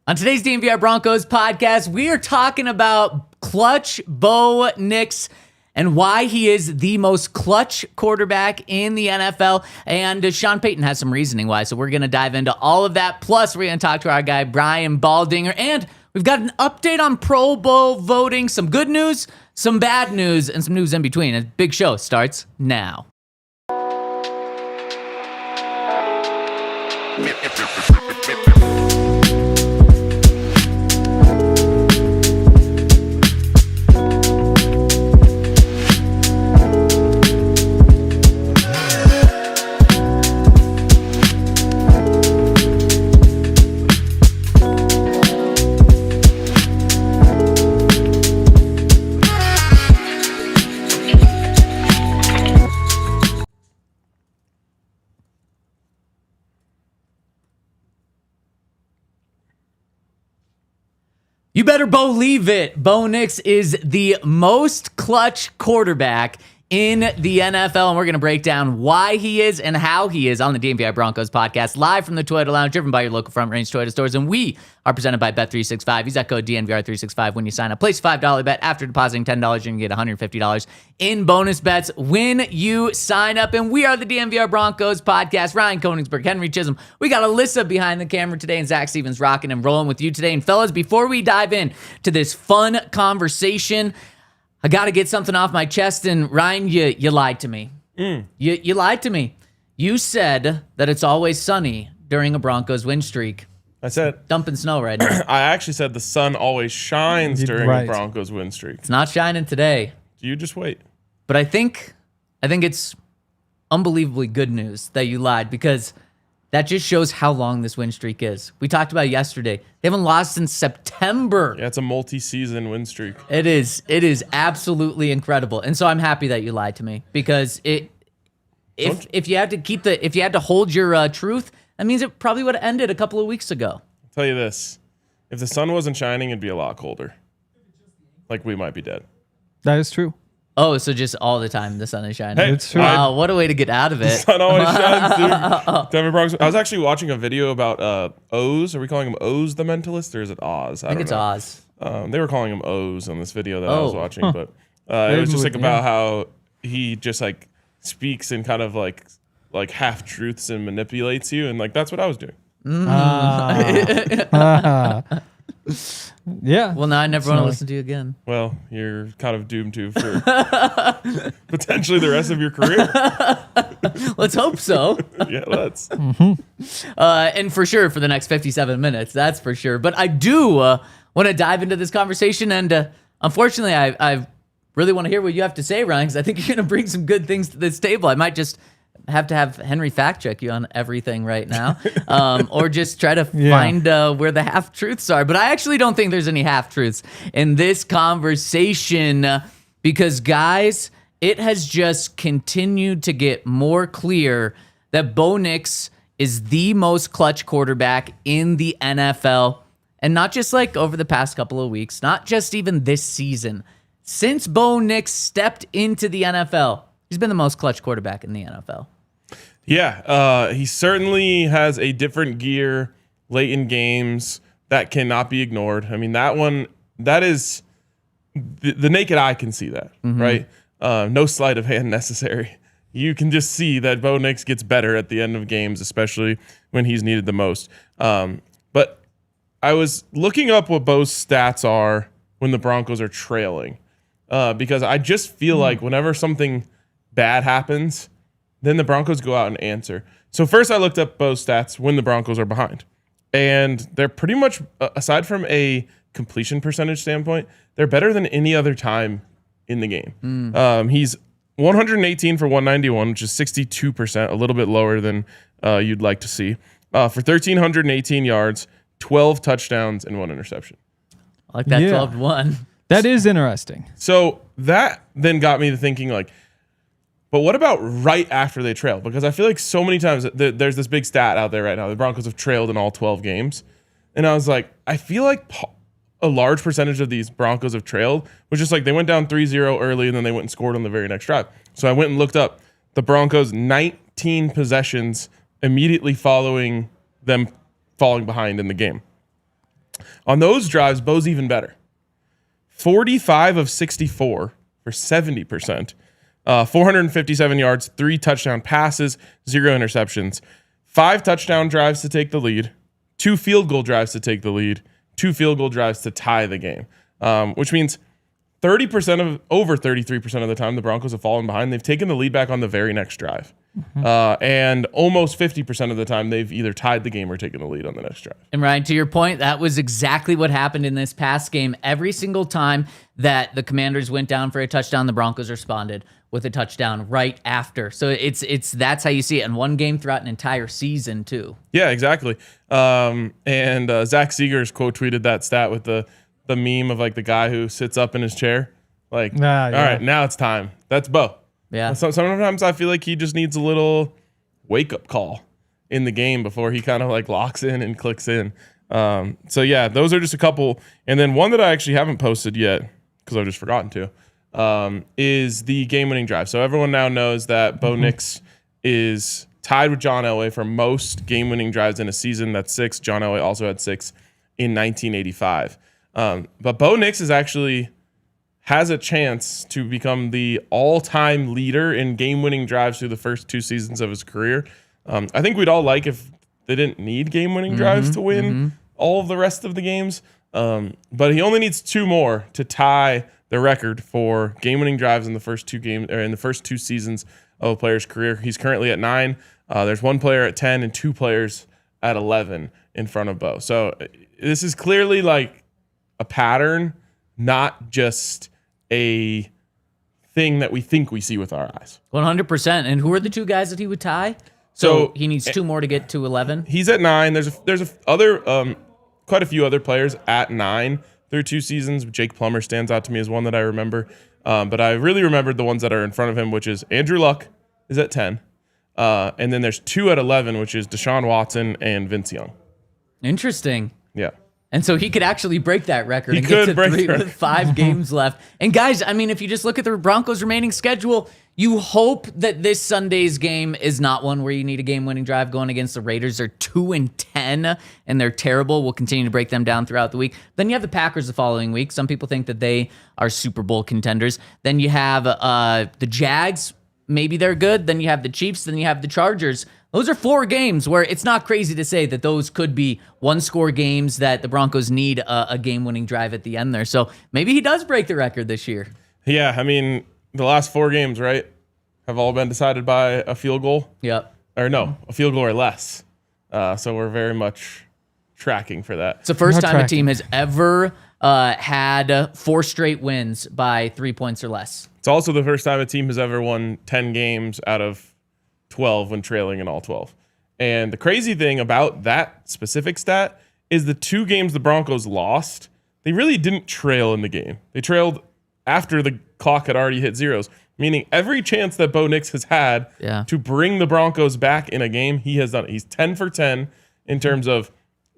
On today's DNVR Broncos podcast, we are talking about clutch Bo Nix and why he is the most clutch quarterback in the NFL. And Sean Payton has some reasoning why, so we're going to dive into all of that. Plus, we're going to talk to our guy, Brian Baldinger, and we've got an update on Pro Bowl voting, some good news, some bad news, and some news in between. A big show starts now. You better believe it. Bo Nix is the most clutch quarterback in the NFL, and we're going to break down why he is and how he is on the DNVR Broncos podcast, live from the Toyota Lounge, driven by your local Front Range Toyota stores, and we are presented by Bet365. Use that code DNVR365 when you sign up. Place a $5 bet. After depositing $10, you can get $150 in bonus bets when you sign up, and we are the DNVR Broncos podcast. Ryan Koenigsberg, Henry Chisholm. We got Alyssa behind the camera today, and Zac Stevens rocking and rolling with you today. And fellas, before we dive in to this fun conversation, I got to get something off my chest, and Ryan, you lied to me. You lied to me. You said that it's always sunny during a Broncos win streak. I said dumping snow right now. I actually said the sun always shines during a Broncos win streak. It's not shining today. You just wait. But I think it's unbelievably good news that you lied, because that just shows how long this win streak is. We talked about it yesterday. They haven't lost since September. Yeah, it's a multi-season win streak. It is absolutely incredible. And so I'm happy that you lied to me, because if you had to hold your truth, that means it probably would have ended a couple of weeks ago. I'll tell you this. If the sun wasn't shining, it'd be a lot colder. Like, we might be dead. That is true. Oh, so just all the time the sun is shining. Hey, it's true. Wow, what a way to get out of it. The sun always shines, dude. Denver Broncos. I was actually watching a video about Oz. Are we calling him Oz the Mentalist, or is it Oz? I think it's Oz. They were calling him Oz on this video that I was watching, but it was just like about how he just like speaks in kind of like half truths and manipulates you, and like that's what I was doing. Yeah. Well, now I never want to listen to you again. Well, you're kind of doomed to for potentially the rest of your career. Let's hope so. Yeah, let's. And for sure for the next 57 minutes, that's for sure. But I do want to dive into this conversation, and unfortunately, I really want to hear what you have to say, Ryan, because I think you're going to bring some good things to this table. I might just have to have Henry fact check you on everything right now, or just try to find where the half truths are. But I actually don't think there's any half truths in this conversation, because guys, it has just continued to get more clear that Bo Nix is the most clutch quarterback in the NFL, and not just like over the past couple of weeks, not just even this season. Since Bo Nix stepped into the NFL, he's been the most clutch quarterback in the NFL. Yeah, he certainly has a different gear late in games that cannot be ignored. I mean, that is the naked eye can see that, right? No sleight of hand necessary. You can just see that Bo Nix gets better at the end of games, especially when he's needed the most. But I was looking up what Bo's stats are when the Broncos are trailing, because I just feel like whenever something bad happens, then the Broncos go out and answer. So first I looked up Bo's stats when the Broncos are behind. And they're pretty much, aside from a completion percentage standpoint, they're better than any other time in the game. He's 118 for 191, which is 62%, a little bit lower than you'd like to see. For 1,318 yards, 12 touchdowns, and 1 interception. I like that 12-1. That is interesting. So that then got me to thinking, like, but what about right after they trail? Because I feel like so many times there's this big stat out there right now. The Broncos have trailed in all 12 games. And I was like, I feel like a large percentage of these Broncos have trailed was just like they went down 3-0 early and then they went and scored on the very next drive. So I went and looked up the Broncos' 19 possessions immediately following them falling behind in the game. On those drives, Bo's even better. 45 of 64 for 70%. 457 yards, 3 touchdown passes, 0 interceptions. 5 touchdown drives to take the lead, 2 field goal drives to take the lead, 2 field goal drives to tie the game, which means over 33% of the time the Broncos have fallen behind. They've taken the lead back on the very next drive. And almost 50% of the time they've either tied the game or taken the lead on the next drive. And Ryan, to your point, that was exactly what happened in this past game. Every single time that the Commanders went down for a touchdown, the Broncos responded with a touchdown right after. So that's how you see it in one game throughout an entire season too. Yeah, exactly. And Zach Seegers quote tweeted that stat with the meme of like the guy who sits up in his chair. Like, all right, now it's time. That's Bo. Yeah. Sometimes I feel like he just needs a little wake up call in the game before he kind of like locks in and clicks in. So yeah, those are just a couple. And then one that I actually haven't posted yet because I've just forgotten to, is the game winning drive. So everyone now knows that Bo Nix is tied with John Elway for most game winning drives in a season. That's 6. John Elway also had 6 in 1985. But Bo Nix is actually has a chance to become the all-time leader in game-winning drives through the first 2 seasons of his career. I think we'd all like if they didn't need game-winning drives to win all of the rest of the games. But he only needs 2 more to tie the record for game-winning drives in the first 2 games or in the first 2 seasons of a player's career. He's currently at 9. There's 1 player at 10 and 2 players at 11 in front of Bo. So this is clearly like a pattern, not just a thing that we think we see with our eyes. 100%. And who are the 2 guys that he would tie? So he needs 2 more to get to 11. He's at 9. There's quite a few other players at 9 through 2 seasons. Jake Plummer stands out to me as one that I remember. But I really remembered the ones that are in front of him, which is Andrew Luck is at 10. And then there's 2 at 11, which is Deshaun Watson and Vince Young. Interesting. Yeah. And so he could actually break that record He and could get to break 3 the with 5 games left. And guys, I mean, if you just look at the Broncos' remaining schedule, you hope that this Sunday's game is not one where you need a game-winning drive going against the Raiders. They're 2-10, and they're terrible. We'll continue to break them down throughout the week. Then you have the Packers the following week. Some people think that they are Super Bowl contenders. Then you have the Jags. Maybe they're good. Then you have the Chiefs. Then you have the Chargers. Those are 4 games where it's not crazy to say that those could be 1-score games that the Broncos need a game-winning drive at the end there. So maybe he does break the record this year. Yeah, I mean, the last 4 games, right, have all been decided by a field goal. Yep. Or no, a field goal or less. So we're very much tracking for that. It's the first time a team has ever had 4 straight wins by 3 points or less. It's also the first time a team has ever won 10 games out of 12 when trailing in all 12. And the crazy thing about that specific stat is the 2 games the Broncos lost, they really didn't trail in the game. They trailed after the clock had already hit zeros, meaning every chance that Bo Nix has had to bring the Broncos back in a game, he has done it. He's 10 for 10 in terms of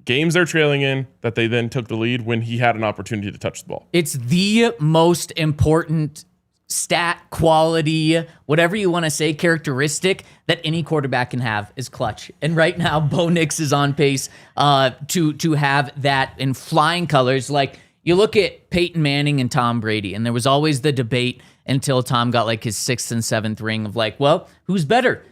games they're trailing in that they then took the lead when he had an opportunity to touch the ball. It's the most important stat, quality, whatever you want to say, characteristic that any quarterback can have is clutch. And right now, Bo Nix is on pace to have that in flying colors. Like, you look at Peyton Manning and Tom Brady, and there was always the debate until Tom got like his 6th and 7th ring of like, well, who's better?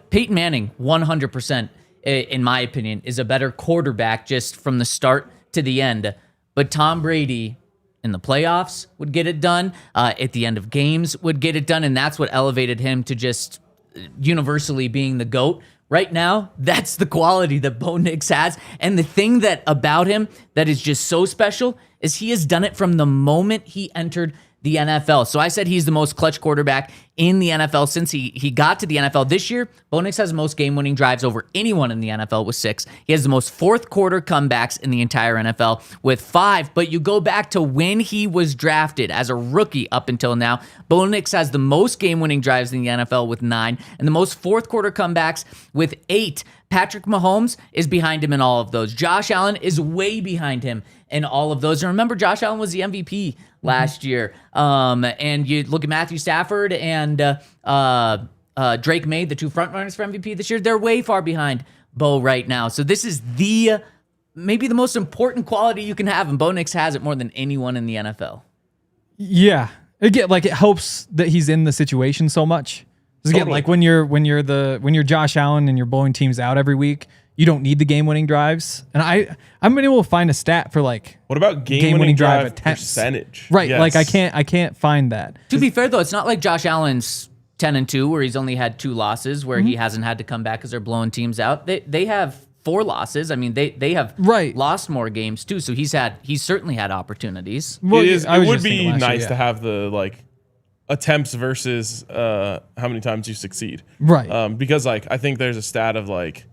Peyton Manning, 100%, in my opinion, is a better quarterback just from the start to the end. But Tom Brady in the playoffs would get it done, at the end of games would get it done, and that's what elevated him to just universally being the GOAT. Right now, that's the quality that Bo Nix has, and the thing that about him that is just so special is he has done it from the moment he entered the NFL. So I said he's the most clutch quarterback in the NFL since he got to the NFL. This year, Bo Nix has the most game-winning drives over anyone in the NFL with 6. He has the most fourth-quarter comebacks in the entire NFL with 5. But you go back to when he was drafted as a rookie up until now, Bo Nix has the most game-winning drives in the NFL with 9 and the most fourth-quarter comebacks with 8. Patrick Mahomes is behind him in all of those. Josh Allen is way behind him in all of those. And remember, Josh Allen was the MVP last year. And you look at Matthew Stafford and Drake May, the 2 frontrunners for MVP this year. They're way far behind Bo right now. So this is the maybe the most important quality you can have, and Bo Nix has it more than anyone in the NFL. Yeah. Again, like it helps that he's in the situation so much. 'Cause again, Totally. like when you're Josh Allen and you're blowing teams out every week, you don't need the game-winning drives. And I'm able to find a stat for like What about game-winning drive percentage? Right. Yes. Like I can't find that. To be fair, though, it's not like Josh Allen's 10-2, where he's only had 2 losses, where he hasn't had to come back because they're blowing teams out. They have 4 losses. I mean, they have Right. lost more games too. So he's certainly had opportunities. Well, It I was would just thinking be last year, nice yeah. to have the like attempts versus how many times you succeed. Right. Because like I think there's a stat of like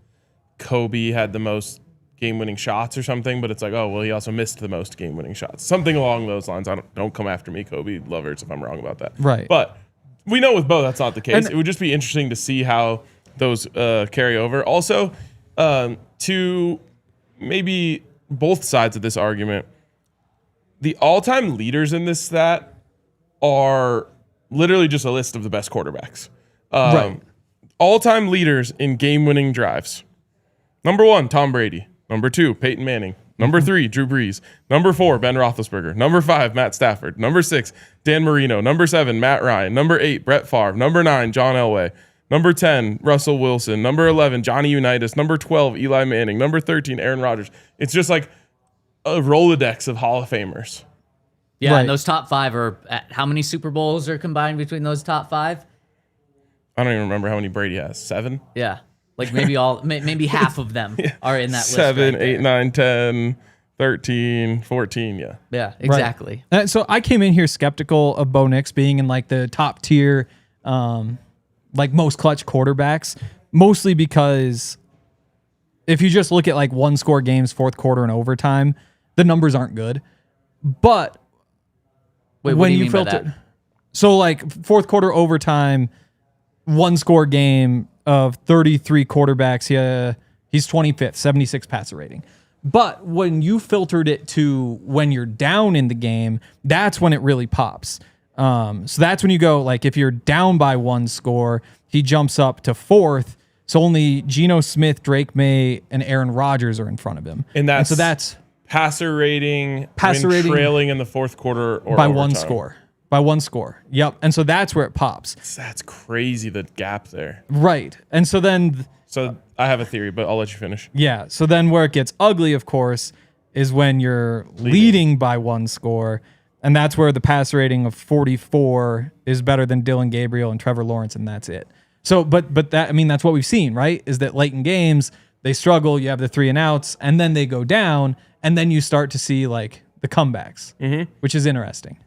Kobe had the most game-winning shots or something, but it's like, oh well, he also missed the most game-winning shots. Something along those lines. Don't come after me, Kobe lovers, if I'm wrong about that. Right. But we know with Bo that's not the case. And- It would just be interesting to see how those carry over. Also, to maybe both sides of this argument, the all-time leaders in this stat are literally just a list of the best quarterbacks. Right. All-time leaders in game-winning drives. Number 1, Tom Brady. Number 2, Peyton Manning. Number 3, Drew Brees. Number 4, Ben Roethlisberger. Number 5, Matt Stafford. Number 6, Dan Marino. Number 7, Matt Ryan. Number 8, Brett Favre. Number 9, John Elway. Number 10, Russell Wilson. Number 11, Johnny Unitas. Number 12, Eli Manning. Number 13, Aaron Rodgers. It's just like a Rolodex of Hall of Famers. Yeah, Right. and those top 5 are how many Super Bowls are combined between those top 5? I don't even remember how many Brady has. 7? Yeah, like maybe half of them are in that list. 7, right 8, there. 9, 10, 13, 14, yeah. Yeah, exactly. And so I came in here skeptical of Bo Nix being in like the top tier, like most clutch quarterbacks, mostly because if you just look at like 1-score games, fourth quarter and overtime, the numbers aren't good. But Wait, what when do you you mean by filter, that? so like fourth quarter overtime, 1-score game of 33 quarterbacks, he's 25th, 76 passer rating. But when you filtered it to when you're down in the game, that's when it really pops. So that's when you go, like, if you're down by 1 score, he jumps up to 4th. So only Geno Smith, Drake May, and Aaron Rodgers are in front of him. And so that's passer rating, Passer when rating trailing in the fourth quarter or by overtime. 1 score. By 1 score. Yep. And so that's where it pops. That's crazy, the gap there. Right. And so then... So I have a theory, but I'll let you finish. Yeah. So then where it gets ugly, of course, is when you're leading by 1 score. And that's where the pass rating of 44 is better than Dylan Gabriel and Trevor Lawrence, and that's it. So, but that, I mean, that's what we've seen, right? Is that late in games, they struggle, you have the 3 and outs, and then they go down, and then you start to see like the comebacks, which is interesting.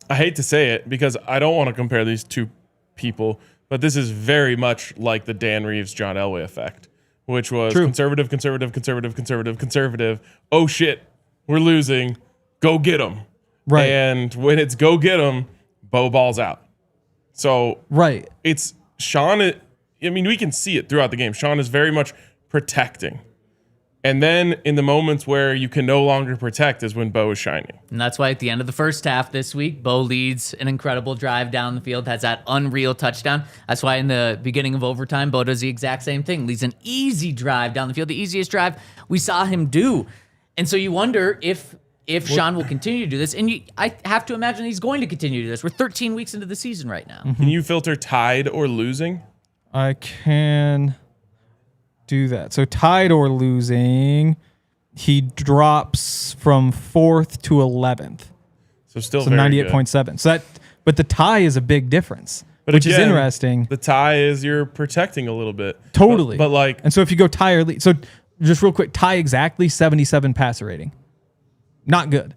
I hate to say it because I don't want to compare these two people, but this is very much like the Dan Reeves, John Elway effect, which was True. conservative. Oh shit, we're losing. Go get them. Right. And when it's go get them, Bo balls out. So Right. it's Sean. I mean, we can see it throughout the game. Sean is very much protecting. And then in the moments where you can no longer protect is when Bo is shining. And that's why at the end of the first half this week, Bo leads an incredible drive down the field, has that unreal touchdown. That's why in the beginning of overtime, Bo does the exact same thing, leads an easy drive down the field, the easiest drive we saw him do. And so you wonder if Sean will continue to do this. And I have to imagine he's going to continue to do this. We're 13 weeks into the season right now. Can you filter tied or losing? I can do that. So tied or losing, he drops from 4th to 11th. So still So very good. 98.7. So that, but the tie is a big difference, But which is again, interesting. The tie is you're protecting a little bit. Totally. But like, And so if you go tie or lead, so just real quick, tie exactly 77 passer rating. Not good.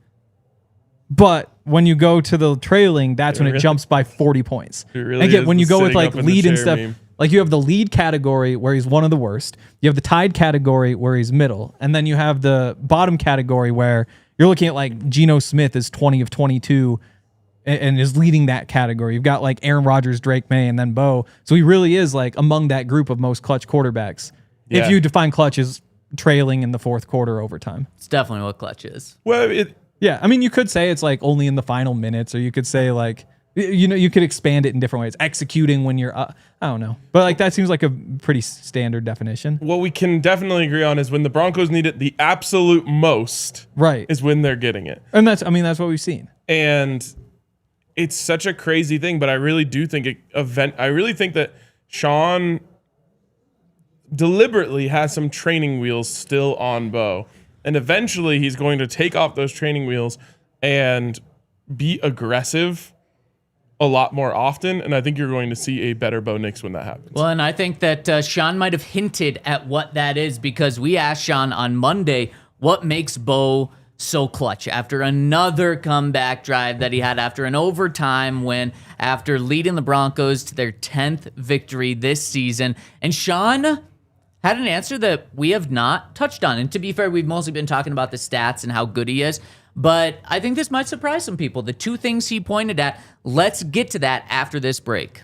But when you go to the trailing, that's when it really- jumps by 40 points. It really And again, is when the you go with sitting like up in the lead and chair stuff, meme. like you have the lead category where he's one of the worst. You have the tied category where he's middle. And then you have the bottom category where you're looking at like Geno Smith is 20 of 22 and is leading that category. You've got like Aaron Rodgers, Drake May, and then Bo. So he really is like among that group of most clutch quarterbacks. Yeah. If you define clutch as trailing in the fourth quarter overtime. It's definitely what clutch is. well, Yeah, I mean, you could say it's like only in the final minutes, or you could say like You could expand it in different ways. Executing when you're, I don't know. But like that seems like a pretty standard definition. What we can definitely agree on is when the Broncos need it the absolute most, Right. is when they're getting it. And that's what we've seen. And it's such a crazy thing, but I really do think I really think that Sean deliberately has some training wheels still on Bo. And eventually he's going to take off those training wheels and be aggressive a lot more often, and I think you're going to see a better Bo Nix when that happens. Well, and I think that Sean might have hinted at what that is, because we asked Sean on Monday what makes Bo so clutch after another comeback drive that he had after an overtime win, after leading the Broncos to their 10th victory this season. And Sean had an answer that we have not touched on. And to be fair, we've mostly been talking about the stats and how good he is. But I think this might surprise some people. The two things he pointed at, let's get to that after this break.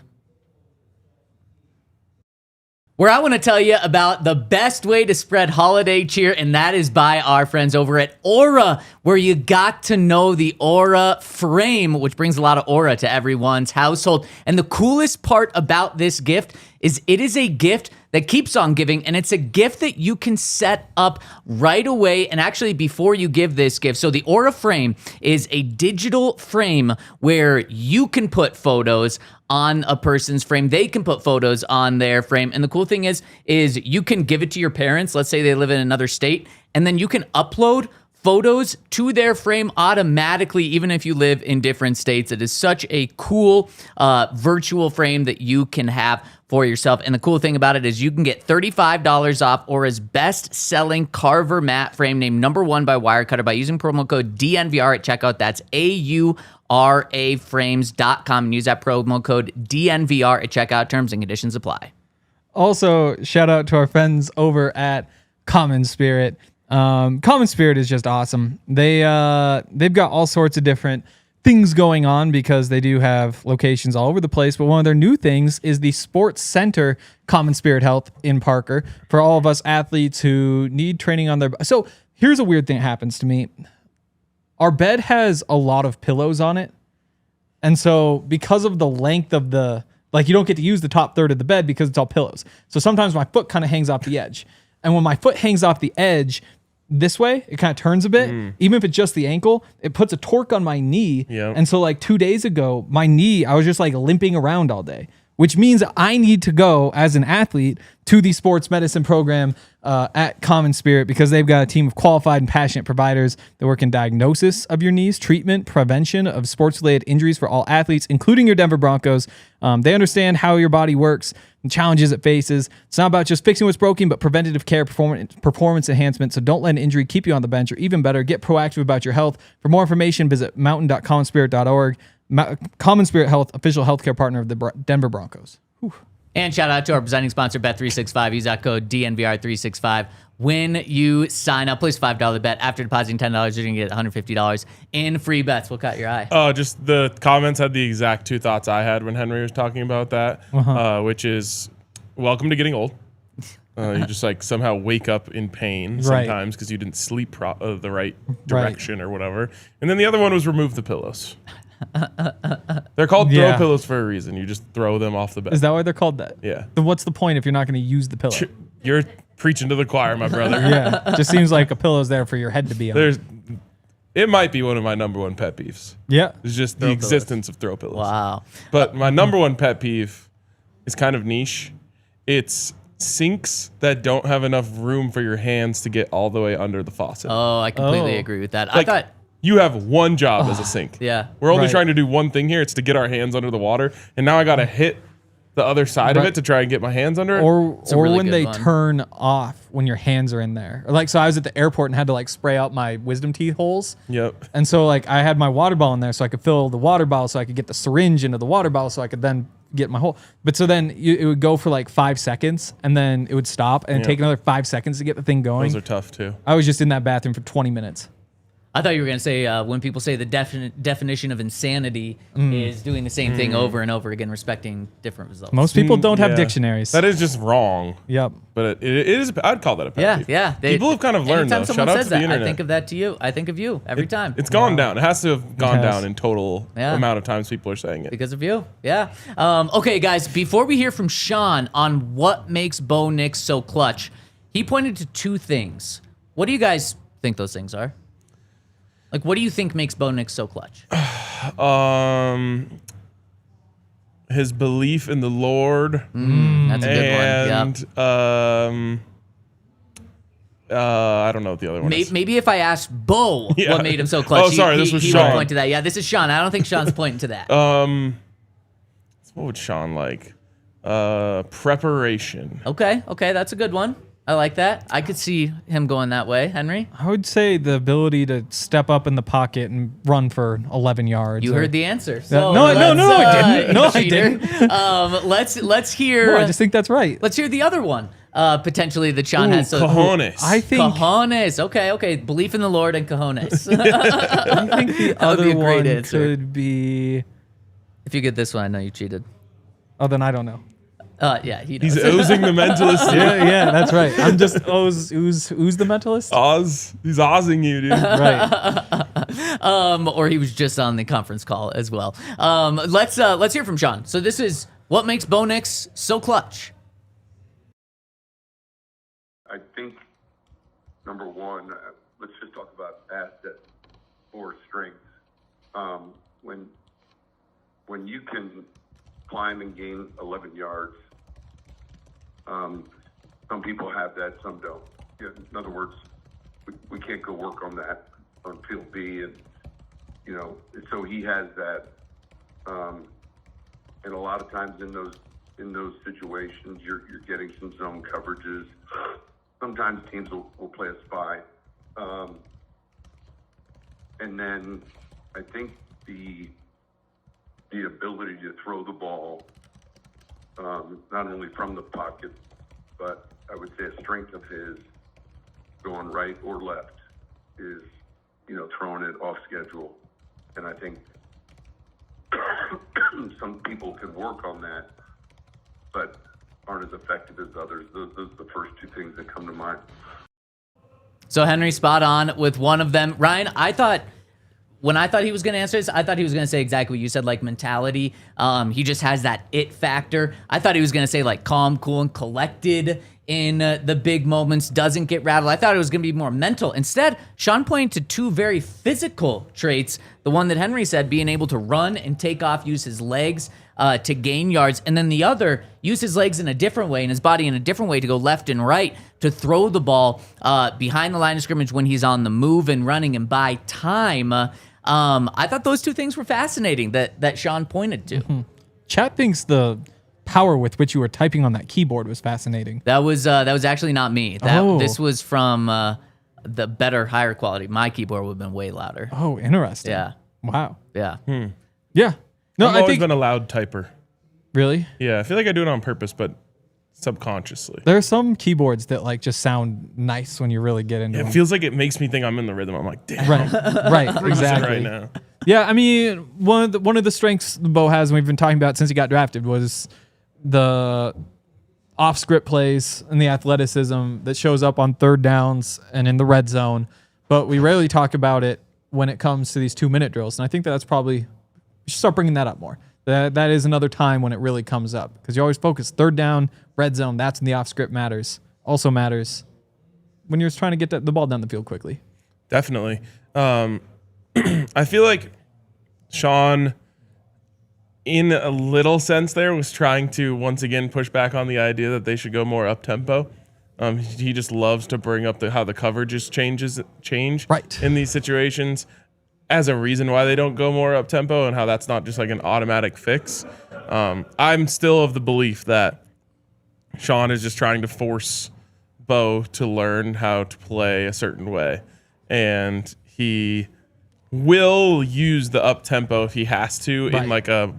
Where I want to tell you about the best way to spread holiday cheer, and that is by our friends over at Aura, where you got to know the Aura frame, which brings a lot of aura to everyone's household. And the coolest part about this gift is it is a gift that keeps on giving, and it's a gift that you can set up right away and actually before you give this gift. So the Aura frame is a digital frame where you can put photos on a person's frame. They can put photos on their frame. And the cool thing is you can give it to your parents. Let's say they live in another state, and then you can upload photos to their frame automatically, even if you live in different states. It is such a cool virtual frame that you can have for yourself. And the cool thing about it is you can get $35 off Aura's best-selling Carver mat frame, named #1 by Wirecutter, by using promo code DNVR at checkout. That's AURAFrames.com, and use that promo code DNVR at checkout. Terms and conditions apply. Also, shout out to our friends over at Common Spirit. Common Spirit is just awesome. They've got all sorts of different things going on because they do have locations all over the place. But one of their new things is the Sports Center Common Spirit Health in Parker for all of us athletes who need training on their. So here's a weird thing that happens to me. Our bed has a lot of pillows on it. And so because of the length of you don't get to use the top third of the bed because it's all pillows. So sometimes my foot kind of hangs off the edge. And when my foot hangs off the edge this way, it kind of turns a bit. Even if it's just the ankle, it puts a torque on my knee. Yep. And so 2 days ago, my knee, I was just limping around all day, which means I need to go as an athlete to the sports medicine program at Common Spirit, because they've got a team of qualified and passionate providers that work in diagnosis of your knees, treatment, prevention of sports-related injuries for all athletes, including your Denver Broncos. They understand how your body works and challenges it faces. It's not about just fixing what's broken, but preventative care, performance enhancement. So don't let an injury keep you on the bench, or even better, get proactive about your health. For more information, visit mountain.commonspirit.org. Common Spirit Health, official healthcare partner of the Denver Broncos. Whew. And shout out to our presenting sponsor, Bet365. Use that code DNVR365 when you sign up. Place $5 bet. After depositing $10, you're going to get $150 in free bets. What caught your eye? Just the comments had the exact two thoughts I had when Henry was talking about that, which is welcome to getting old. You just somehow wake up in pain sometimes because you didn't sleep the right direction or whatever. And then the other one was remove the pillows. They're called throw pillows for a reason. You just throw them off the bed. Is that why they're called that? Yeah. Then what's the point if you're not going to use the pillow? You're preaching to the choir, my brother. Yeah. Just seems like a pillow's there for your head to be on. It might be one of my #1 pet peeves. Yeah. It's just the existence of throw pillows. Wow. But my #1 pet peeve is kind of niche. It's sinks that don't have enough room for your hands to get all the way under the faucet. Oh, I completely agree with that. I thought... You have one job as a sink. Yeah. We're only trying to do one thing here. It's to get our hands under the water. And now I got to hit the other side of it to try and get my hands under it. Or really when they one. turn off when your hands are in there. So I was at the airport and had to spray out my wisdom teeth holes. Yep. And so I had my water bottle in there so I could fill the water bottle so I could get the syringe into the water bottle so I could then get my hole. But so then it would go for 5 seconds and then it would stop and take another 5 seconds to get the thing going. Those are tough too. I was just in that bathroom for 20 minutes. I thought you were going to say when people say the definition of insanity is doing the same thing over and over again, respecting different results. Most people don't have Yeah. dictionaries. That is just wrong. Yep. But it is. I'd call that a pet peeve. Yeah. People have kind of learned anytime though. someone Shout out says to the that, internet. I think of that to you. I think of you every time. It's gone down. It has to have gone has. down in total Yeah. amount of times people are saying it. Because of you. Yeah. Okay, guys, before we hear from Sean on what makes Bo Nix so clutch, he pointed to two things. What do you guys think those things are? Like, what do you think makes Bo Nix so clutch? His belief in the Lord That's a good one. and I don't know what the other one is. Maybe if I asked Bo Yeah. what made him so clutch, Oh, sorry, this was he Sean. would point to that. Yeah, this is Sean. I don't think Sean's pointing to that. What would Sean like? Preparation. Okay, that's a good one. I like that. I could see him going that way, Henry. I would say the ability to step up in the pocket and run for 11 yards. You or- heard the answer. So No, I didn't. No, I cheater. Let's hear. No, I just think that's right. Let's hear the other one. Potentially that Sean Ooh, has. So, cojones. I think cojones. Okay. Belief in the Lord and cojones. I think the That would be other a great one answer. could be. If you get this one, I know you cheated. Oh, then I don't know. Yeah, he knows. He's oozing the mentalist. Yeah, that's right. I'm just who's the mentalist? Oz. He's ozzing you, dude. Right. Or he was just on the conference call as well. Let's hear from Sean. So this is what makes Bo Nix so clutch. I think, number one, let's just talk about assets or strengths. When you can climb and gain 11 yards, some people have that, some don't. Yeah, in other words, we can't go work on that on field B, and so he has that. And a lot of times in those situations, you're getting some zone coverages. Sometimes teams will play a spy. And then I think the ability to throw the ball, not only from the pocket, but I would say a strength of his going right or left is, throwing it off schedule. And I think some people can work on that, but aren't as effective as others. Those are the first two things that come to mind. So Henry, spot on with one of them. Ryan, when I thought he was going to answer this, I thought he was going to say exactly what you said, like mentality. He just has that it factor. I thought he was going to say like calm, cool, and collected in the big moments, doesn't get rattled. I thought it was going to be more mental. Instead, Sean pointed to two very physical traits. The one that Henry said, being able to run and take off, use his legs to gain yards. And then the other, use his legs in a different way and his body in a different way to go left and right to throw the ball behind the line of scrimmage when he's on the move and running and buy time. I thought those two things were fascinating that Sean pointed to. Mm-hmm. Chat thinks the power with which you were typing on that keyboard was fascinating. That was actually not me. This was from the better, higher quality. My keyboard would have been way louder. Oh, interesting. Yeah. Wow. Yeah. Yeah. No, I've I always think been a loud typer. really. Yeah, I feel like I do it on purpose, but subconsciously. There are some keyboards that like just sound nice when you really get into It them. feels like it makes me think I'm in the rhythm. I'm like, damn, Right. I'm Exactly. right now. Yeah, I mean, one of the strengths Bo has, and we've been talking about since he got drafted, was the off-script plays and the athleticism that shows up on third downs and in the red zone. But we rarely talk about it when it comes to these 2-minute drills, and I think that's probably we should start bringing that up more. That is another time when it really comes up because you always focus third down, red zone. That's when the off-script matters. Also matters when you're trying to get the ball down the field quickly. Definitely. I feel like Sean, in a little sense there, was trying to once again push back on the idea that they should go more up-tempo. He just loves to bring up how the coverages change Right. in these situations as a reason why they don't go more up-tempo and how that's not just like an automatic fix. I'm still of the belief that Sean is just trying to force Bo to learn how to play a certain way. And he will use the up-tempo if he has to in like a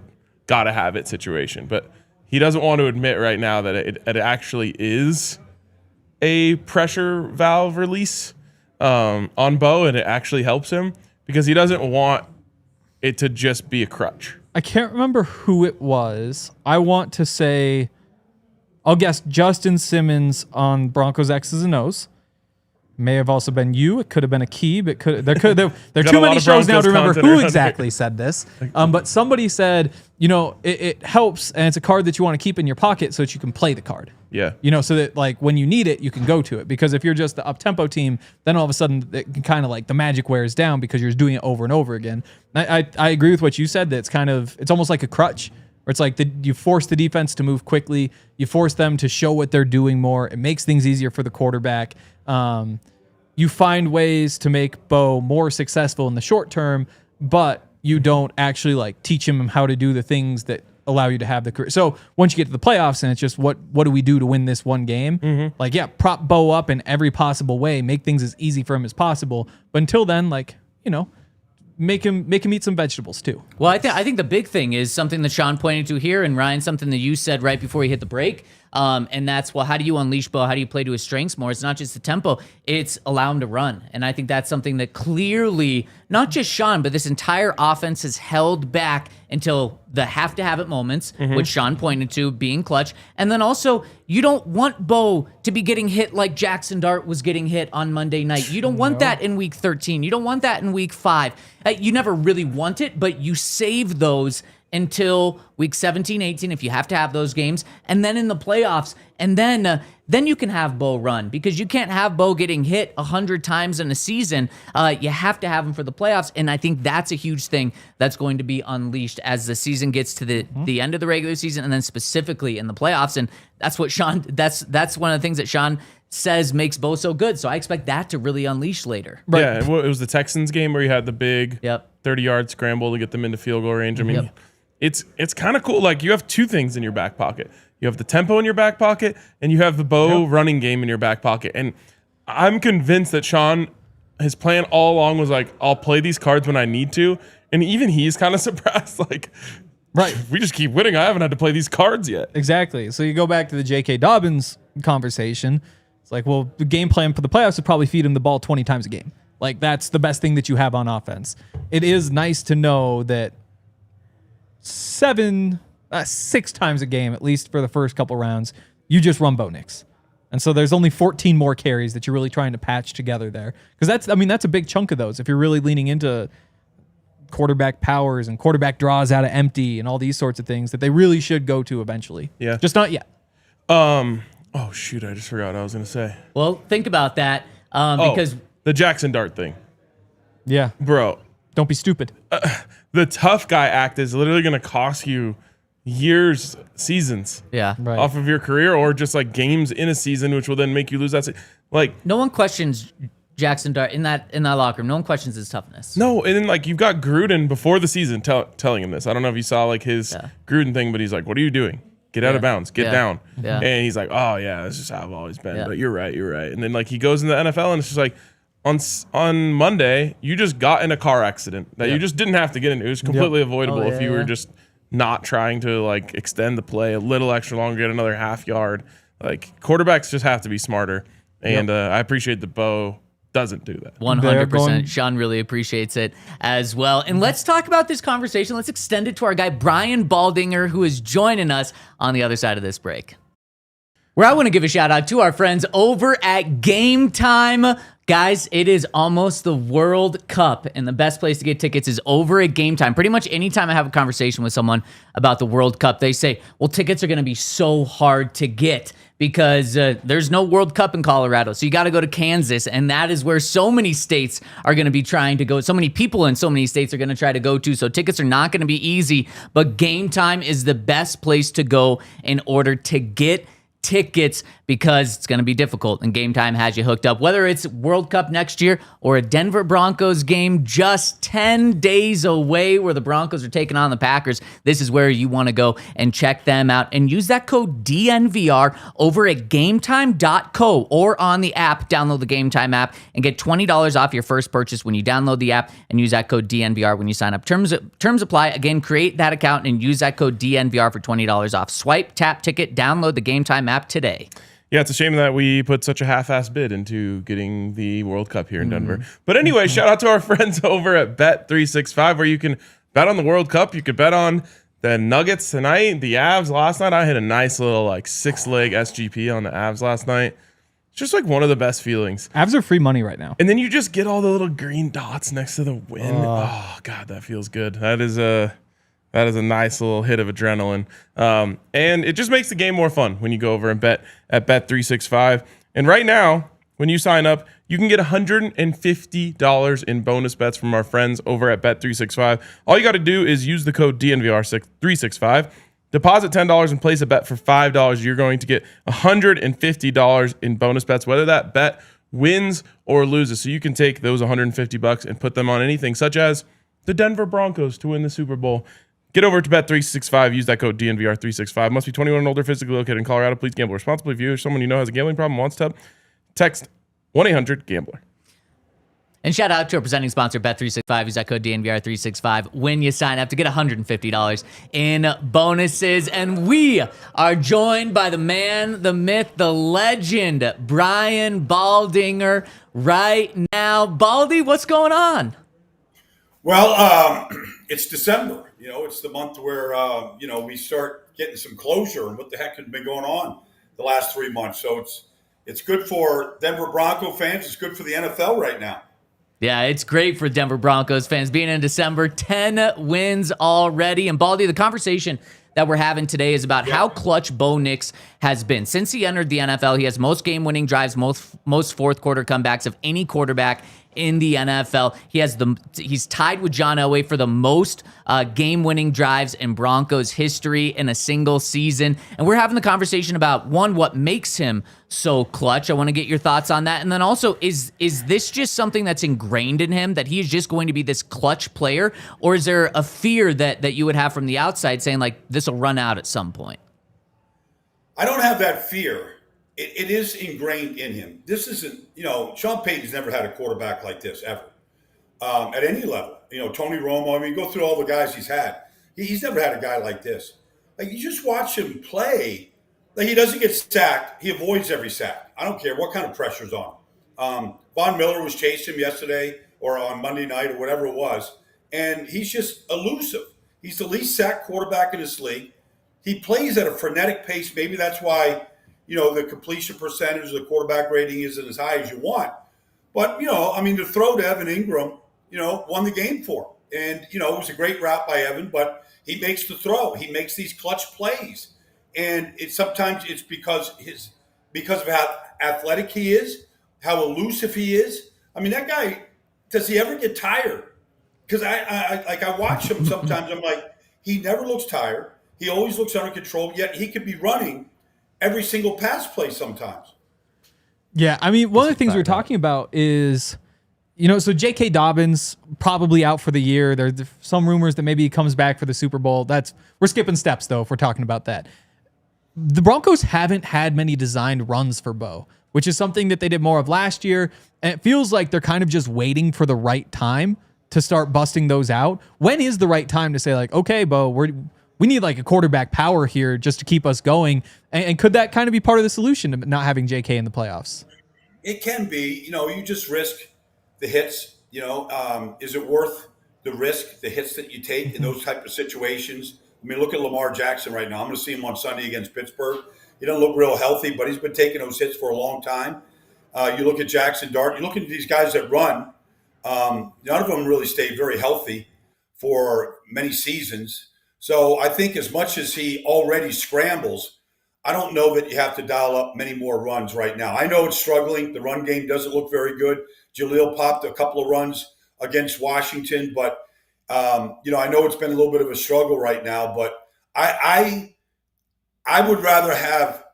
gotta-have-it situation. But he doesn't want to admit right now that it actually is a pressure valve release. on Bo, and it actually helps him because he doesn't want it to just be a crutch. I can't remember who it was. I want to say, I'll guess Justin Simmons on Broncos X's and O's. May have also been you. It could have been a Keeb. There are too many shows now to remember who exactly said this. But somebody said, it helps, and it's a card that you want to keep in your pocket so that you can play the card. Yeah. So that like when you need it, you can go to it. Because if you're just the up-tempo team, then all of a sudden it can kind of like the magic wears down because you're just doing it over and over again. I agree with what you said, that it's almost like a crutch. Where it's like you force the defense to move quickly. You force them to show what they're doing more. It makes things easier for the quarterback. You find ways to make Bo more successful in the short term, but you don't actually like teach him how to do the things that allow you to have the career. So once you get to the playoffs and it's just what do we do to win this one game? Mm-hmm. Like, yeah, prop Bo up in every possible way, make things as easy for him as possible. But until then, like, make him eat some vegetables too. Well, I think the big thing is something that Sean pointed to here, and Ryan, something that you said right before he hit the break. And that's, well, how do you unleash Bo? How do you play to his strengths more? It's not just the tempo, it's allow him to run. And I think that's something that clearly, not just Sean, but this entire offense has held back until the have-to-have-it moments, which Sean pointed to, being clutch. And then also, you don't want Bo to be getting hit like Jackson Dart was getting hit on Monday night. You don't want that in week 13. You don't want that in week 5. You never really want it, but you save those until week 17, 18, if you have to have those games, and then in the playoffs, and then you can have Bo run, because you can't have Bo getting hit 100 times in a season. You have to have him for the playoffs, and I think that's a huge thing that's going to be unleashed as the season gets to the end of the regular season, and then specifically in the playoffs, and that's what Sean, that's one of the things that Sean says makes Bo so good, so I expect that to really unleash later. Right. Yeah, it was the Texans game where you had the big 30-yard scramble to get them into field goal range. I mean, it's kind of cool. Like, you have two things in your back pocket. You have the tempo in your back pocket, and you have the Bo running game in your back pocket. And I'm convinced that Sean, his plan all along was like, I'll play these cards when I need to. And even he's kind of surprised. Like, right, we just keep winning. I haven't had to play these cards yet. Exactly. So you go back to the J.K. Dobbins conversation. It's like, well, the game plan for the playoffs would probably feed him the ball 20 times a game. Like, that's the best thing that you have on offense. It is nice to know that 6 times a game, at least for the first couple rounds, you just run Bo Nix. And so there's only 14 more carries that you're really trying to patch together there. Because that's a big chunk of those. If you're really leaning into quarterback powers and quarterback draws out of empty and all these sorts of things that they really should go to eventually. Yeah. Just not yet. Oh, shoot. I just forgot what I was going to say. Well, think about that. Because the Jackson Dart thing. Yeah. Bro. Don't be stupid. The tough guy act is literally going to cost you years, seasons, Right. off of your career, or just like games in a season, which will then make you lose that. Like, no one questions Jackson Dart in that locker room. No one questions his toughness. No, and then like you've got Gruden before the season telling him this. I don't know if you saw like his Gruden thing, but he's like, "What are you doing? Get out of bounds. Get down." Yeah. And he's like, "Oh yeah, this is how I've always been." But you're right. And then like he goes in the NFL, and it's just like, on Monday, you just got in a car accident that you just didn't have to get into. It was completely avoidable if you were just not trying to like extend the play a little extra longer, get another half yard. Like, quarterbacks just have to be smarter. And I appreciate that Bo doesn't do that. 100%. Sean really appreciates it as well. And let's talk about this conversation. Let's extend it to our guy, Brian Baldinger, who is joining us on the other side of this break. Where I want to give a shout out to our friends over at Game Time. Guys, it is almost the World Cup, and the best place to get tickets is over at Game Time. Pretty much anytime I have a conversation with someone about the World Cup, they say, well, tickets are going to be so hard to get because there's no World Cup in Colorado. So you got to go to Kansas, and that is where so many states are going to be trying to go. So many people in so many states are going to try to go to. So tickets are not going to be easy, but Game Time is the best place to go in order to get tickets, because it's going to be difficult, and Game Time has you hooked up. Whether it's World Cup next year or a Denver Broncos game just 10 days away where the Broncos are taking on the Packers, this is where you want to go and check them out, and use that code DNVR over at gametime.co or on the app. Download the Game Time app and get $20 off your first purchase when you download the app, and use that code DNVR when you sign up. Terms apply. Again, create that account and use that code DNVR for $20 off. Swipe, tap, ticket, download the Game Time app today. Yeah, it's a shame that we put such a half-ass bid into getting the World Cup here in Denver. But anyway, shout out to our friends over at Bet365, where you can bet on the World Cup. You could bet on the Nuggets tonight, the Avs last night. I hit a nice little 6-leg SGP on the Avs last night. It's just one of the best feelings. Avs are free money right now. And then you just get all the little green dots next to the win. Oh God, that feels good. That is a nice little hit of adrenaline. And it just makes the game more fun when you go over and bet at Bet365. And right now, when you sign up, you can get $150 in bonus bets from our friends over at Bet365. All you got to do is use the code DNVR365. Deposit $10 and place a bet for $5. You're going to get $150 in bonus bets, whether that bet wins or loses. So you can take those $150 and put them on anything, such as the Denver Broncos to win the Super Bowl. Get over to Bet365. Use that code DNVR365. Must be 21 and older, physically located in Colorado. Please gamble responsibly. If you or someone you know has a gambling problem, wants to text 1-800-GAMBLER. And shout out to our presenting sponsor, Bet365. Use that code DNVR365 when you sign up to get $150 in bonuses. And we are joined by the man, the myth, the legend, Brian Baldinger right now. Baldy, what's going on? Well, it's December. It's the month where, we start getting some closure on what the heck has been going on the last 3 months. So it's good for Denver Bronco fans. It's good for the NFL right now. Yeah, it's great for Denver Broncos fans being in December. 10 wins already. And Baldy, the conversation that we're having today is about how clutch Bo Nix has been. Since he entered the NFL, he has most game-winning drives, most fourth-quarter comebacks of any quarterback in the NFL. He's tied with John Elway for the most game-winning drives in Broncos history in a single season. And we're having the conversation about, one, what makes him so clutch. I want to get your thoughts on that. And then also, is this just something that's ingrained in him, that he is just going to be this clutch player? Or is there a fear that you would have from the outside saying, this will run out at some point? I don't have that fear. It is ingrained in him. This isn't, Sean Payton's never had a quarterback like this ever, at any level. Tony Romo, go through all the guys he's had. He's never had a guy like this. You just watch him play. He doesn't get sacked. He avoids every sack. I don't care what kind of pressure's on him. Von Miller was chasing him yesterday or on Monday night or whatever it was, and he's just elusive. He's the least sacked quarterback in this league. He plays at a frenetic pace. Maybe that's why the completion percentage of the quarterback rating isn't as high as you want. But, the throw to Evan Ingram, won the game for him. And, it was a great route by Evan, but he makes the throw. He makes these clutch plays. And sometimes it's because of how athletic he is, how elusive he is. That guy, does he ever get tired? Because I watch him sometimes. I'm like, he never looks tired. He always looks under control, yet he could be running every single pass play sometimes. Yeah, one of the things we're talking about is, so J.K. Dobbins probably out for the year. There's some rumors that maybe he comes back for the Super Bowl. We're skipping steps, though, if we're talking about that. The Broncos haven't had many designed runs for Bo, which is something that they did more of last year. And it feels like they're kind of just waiting for the right time to start busting those out. When is the right time to say, okay, Bo, we need a quarterback power here just to keep us going? And could that kind of be part of the solution to not having JK in the playoffs? It can be. You just risk the hits. Is it worth the risk, the hits that you take in those type of situations? Look at Lamar Jackson right now. I'm going to see him on Sunday against Pittsburgh. He doesn't look real healthy, but he's been taking those hits for a long time. You look at Jackson Dart. You look at these guys that run. None of them really stayed very healthy for many seasons. So I think as much as he already scrambles, I don't know that you have to dial up many more runs right now. I know it's struggling. The run game doesn't look very good. Jaleel popped a couple of runs against Washington, but I know it's been a little bit of a struggle right now. But I would rather have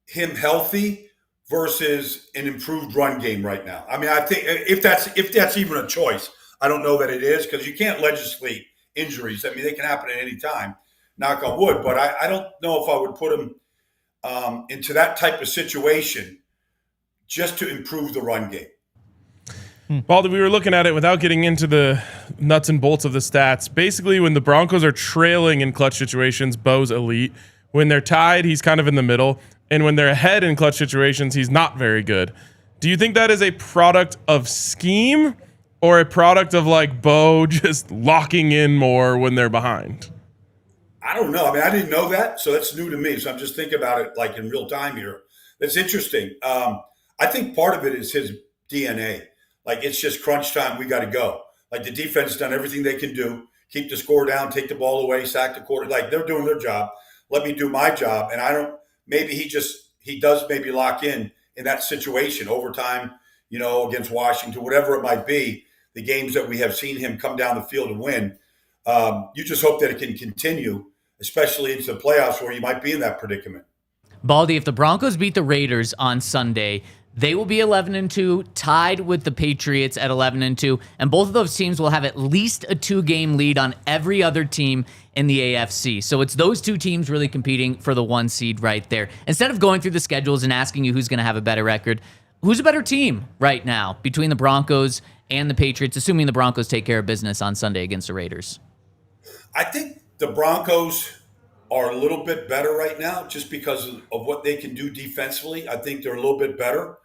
him healthy versus an improved run game right now. I think if that's even a choice, I don't know that it is, because you can't legislate injuries. They can happen at any time, knock on wood, but I don't know if I would put him into that type of situation just to improve the run game. Baldy, we were looking at it without getting into the nuts and bolts of the stats. Basically, when the Broncos are trailing in clutch situations, Bo's elite. When they're tied, he's kind of in the middle. and when they're ahead in clutch situations, he's not very good. Do you think that is a product of scheme or a product of like Bo just locking in more when they're behind? I don't know. I mean, I didn't know that, so that's new to me. So I'm just thinking about it like in real time here. That's interesting. I think part of it is his DNA. Like, it's just crunch time. We got to go. Like, the defense has done everything they can do. Keep the score down, take the ball away, sack the quarter. Like, they're doing their job. Let me do my job. And I don't – maybe he does maybe lock in that situation, overtime, against Washington, whatever it might be, the games that we have seen him come down the field and win. You just hope that it can continue, especially into the playoffs where you might be in that predicament. Baldy, if the Broncos beat the Raiders on Sunday, they will be 11-2, tied with the Patriots at 11-2, and both of those teams will have at least a 2-game lead on every other team in the AFC. So it's those two teams really competing for the 1 seed right there. Instead of going through the schedules and asking you who's going to have a better record, who's a better team right now between the Broncos and the Patriots, assuming the Broncos take care of business on Sunday against the Raiders? I think the Broncos are a little bit better right now just because of what they can do defensively. I think they're a little bit better.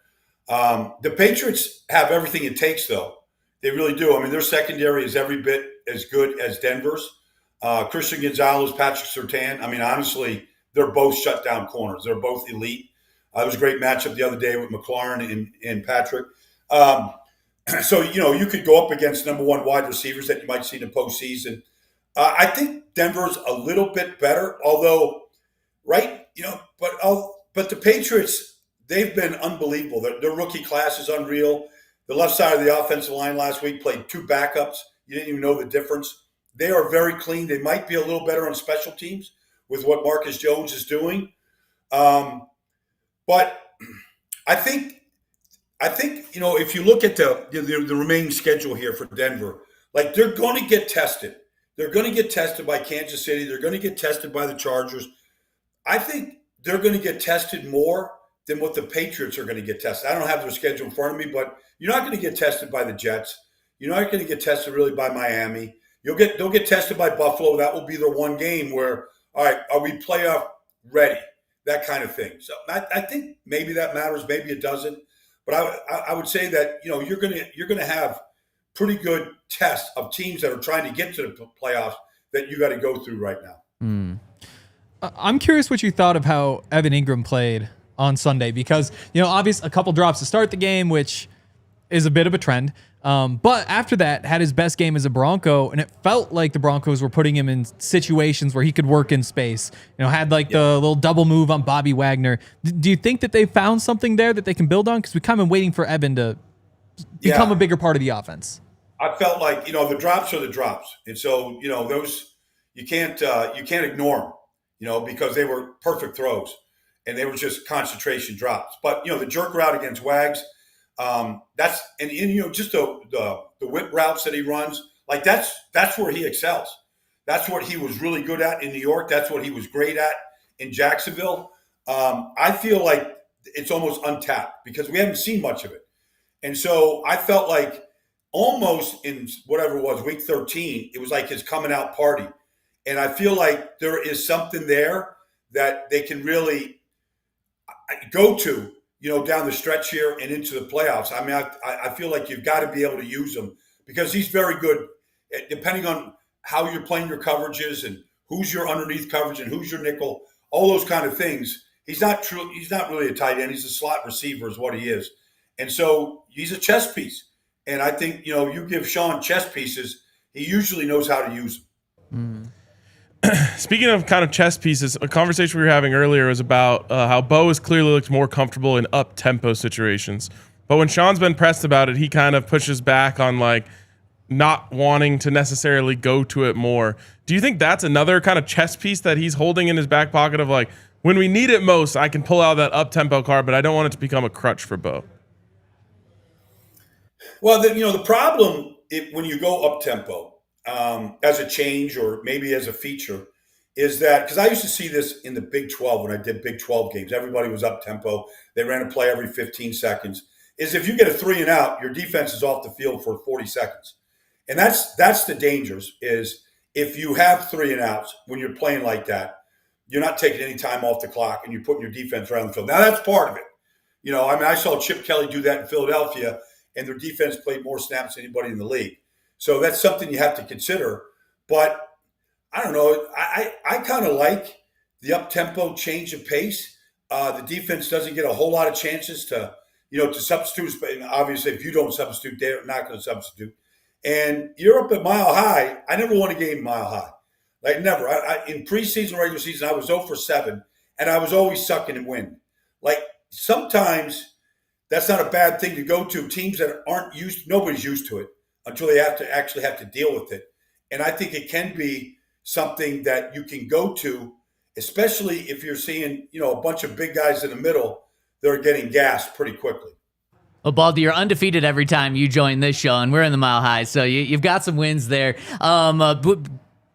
The Patriots have everything it takes, though. They really do. I mean, their secondary is every bit as good as Denver's. Christian Gonzalez, Patrick Surtain. I mean, honestly, they're both shutdown corners. They're both elite. It was a great matchup the other day with McLaurin and Patrick. So, you could go up against number 1 wide receivers that you might see in the postseason. I think Denver's a little bit better, although, right? But the Patriots, they've been unbelievable. Their rookie class is unreal. The left side of the offensive line last week played 2 backups. You didn't even know the difference. They are very clean. They might be a little better on special teams with what Marcus Jones is doing. But I think if you look at the remaining schedule here for Denver, like, they're going to get tested. They're going to get tested by Kansas City. They're going to get tested by the Chargers. I think they're going to get tested more than what the Patriots are going to get tested. I don't have their schedule in front of me, but you're not going to get tested by the Jets. You're not going to get tested really by Miami. They'll get tested by Buffalo. That will be their one game where, all right, are we playoff ready? That kind of thing. So I think maybe that matters. Maybe it doesn't. But I would say that you're going to have pretty good tests of teams that are trying to get to the playoffs that you got to go through right now. I'm curious what you thought of how Evan Ingram played on Sunday because, obviously a couple drops to start the game, which is a bit of a trend. But after that, had his best game as a Bronco, and it felt like the Broncos were putting him in situations where he could work in space. Had the little double move on Bobby Wagner. Do you think that they found something there that they can build on? Because we've kind of been waiting for Evan to become a bigger part of the offense. I felt like, the drops are the drops. And so, those, you can't ignore them, because they were perfect throws and they were just concentration drops. But, the jerk route against Wags, just the whip routes that he runs, like that's where he excels. That's what he was really good at in New York. That's what he was great at in Jacksonville. I feel like it's almost untapped because we haven't seen much of it. And so I felt like almost in whatever it was, week 13, it was like his coming out party. And I feel like there is something there that they can really go to, down the stretch here and into the playoffs. I mean, I feel like you've got to be able to use him because he's very good, depending on how you're playing your coverages and who's your underneath coverage and who's your nickel, all those kind of things. He's not really a tight end. He's a slot receiver is what he is. And so he's a chess piece. And I think, you give Sean chess pieces, he usually knows how to use them. Speaking of kind of chess pieces, a conversation we were having earlier was about how Bo has clearly looked more comfortable in up-tempo situations. But when Sean's been pressed about it, he kind of pushes back on, like, not wanting to necessarily go to it more. Do you think that's another kind of chess piece that he's holding in his back pocket of, like, when we need it most, I can pull out that up-tempo card, but I don't want it to become a crutch for Bo? Well, the problem when you go up tempo as a change or maybe as a feature is that because I used to see this in the Big 12 when I did Big 12 games, everybody was up tempo. They ran a play every 15 seconds. Is if you get a 3 and out, your defense is off the field for 40 seconds, and that's the dangers. Is if you have 3 and outs when you're playing like that, you're not taking any time off the clock and you're putting your defense around the field. Now, that's part of it. I saw Chip Kelly do that in Philadelphia, and their defense played more snaps than anybody in the league. So that's something you have to consider. But I don't know. I kind of like the up-tempo change of pace. The defense doesn't get a whole lot of chances to substitute. Obviously, if you don't substitute, they're not going to substitute. And you're up at Mile High. I never won a game Mile High. Like, never. In preseason, regular season, I was 0 for 7, and I was always sucking and win. Like, sometimes that's not a bad thing to go to. Teams that aren't nobody's used to it until they have to deal with it. And I think it can be something that you can go to, especially if you're seeing, a bunch of big guys in the middle that are getting gassed pretty quickly. Well, Baldy, you're undefeated every time you join this show, and we're in the Mile High, so you've got some wins there.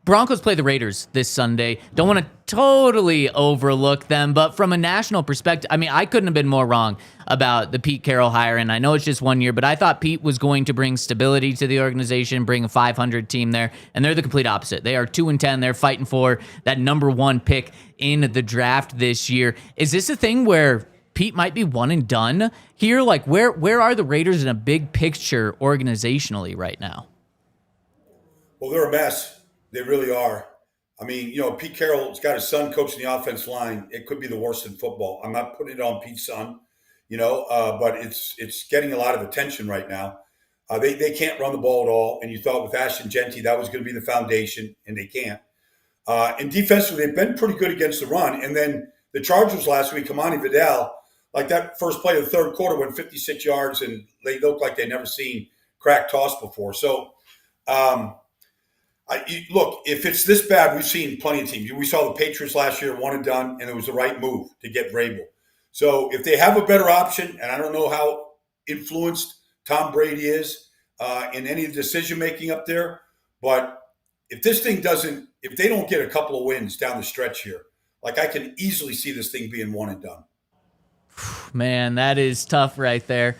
Broncos play the Raiders this Sunday. Don't want to totally overlook them, but from a national perspective, I couldn't have been more wrong about the Pete Carroll hire, and I know it's just 1 year, but I thought Pete was going to bring stability to the organization, bring a 500 team there, and they're the complete opposite. They are 2-10. They're fighting for that number 1 pick in the draft this year. Is this a thing where Pete might be one and done here? Like, where are the Raiders in a big picture organizationally right now? Well, they're a mess. They really are. Pete Carroll's got his son coaching the offense line. It could be the worst in football. I'm not putting it on Pete's son, but it's getting a lot of attention right now. They can't run the ball at all. And you thought with Ashton Genty that was going to be the foundation, and they can't. And defensively, they've been pretty good against the run. And then the Chargers last week, Kamani Vidal, like that first play of the third quarter went 56 yards, and they looked like they'd never seen crack toss before. So, look, if it's this bad, we've seen plenty of teams. We saw the Patriots last year, one and done, and it was the right move to get Vrabel. So if they have a better option, and I don't know how influenced Tom Brady is in any decision-making up there, but if they don't get a couple of wins down the stretch here, like I can easily see this thing being one and done. Man, that is tough right there.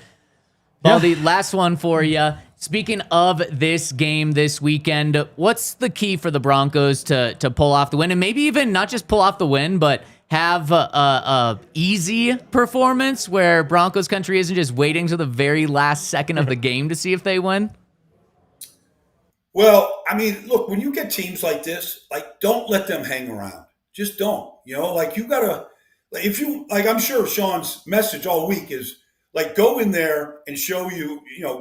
Baldy, last one for you. Speaking of this game this weekend, what's the key for the Broncos to pull off the win? And maybe even not just pull off the win, but have a easy performance where Broncos Country isn't just waiting to the very last second of the game to see if they win? Well, look, when you get teams like this, don't let them hang around. Just don't. You got to, I'm sure Sean's message all week is, go in there and show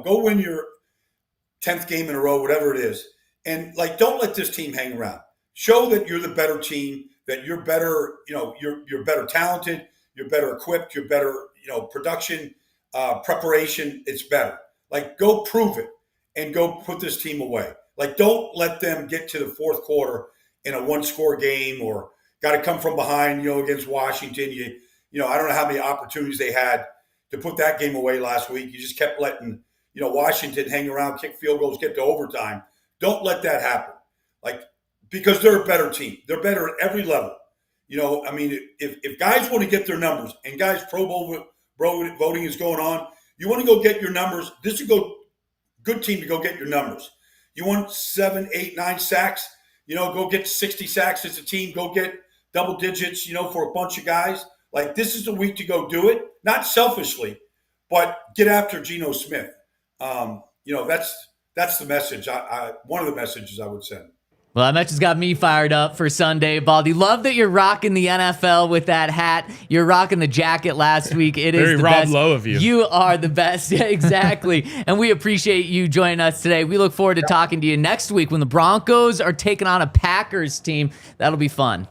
go win your 10th game in a row, whatever it is. And don't let this team hang around. Show that you're the better team, that you're better, you're better talented, you're better equipped, you're better, production, preparation, it's better. Go prove it and go put this team away. Don't let them get to the fourth quarter in a 1-score game or got to come from behind, against Washington. I don't know how many opportunities they had to put that game away last week. You just kept letting, Washington hang around, kick field goals, get to overtime. Don't let that happen. Because they're a better team. They're better at every level. If guys want to get their numbers, and guys, Pro Bowl voting is going on, you want to go get your numbers. This is a good team to go get your numbers. You want 7, 8, 9 sacks, go get 60 sacks as a team. Go get double digits, for a bunch of guys. This is the week to go do it. Not selfishly, but get after Geno Smith. That's the message. One of the messages I would send. Well, that match has got me fired up for Sunday, Baldy. Love that you're rocking the NFL with that hat. You're rocking the jacket last week. It is very the Rob best. Lowe of you. You are the best. Yeah, exactly. And we appreciate you joining us today. We look forward to talking to you next week when the Broncos are taking on a Packers team. That'll be fun.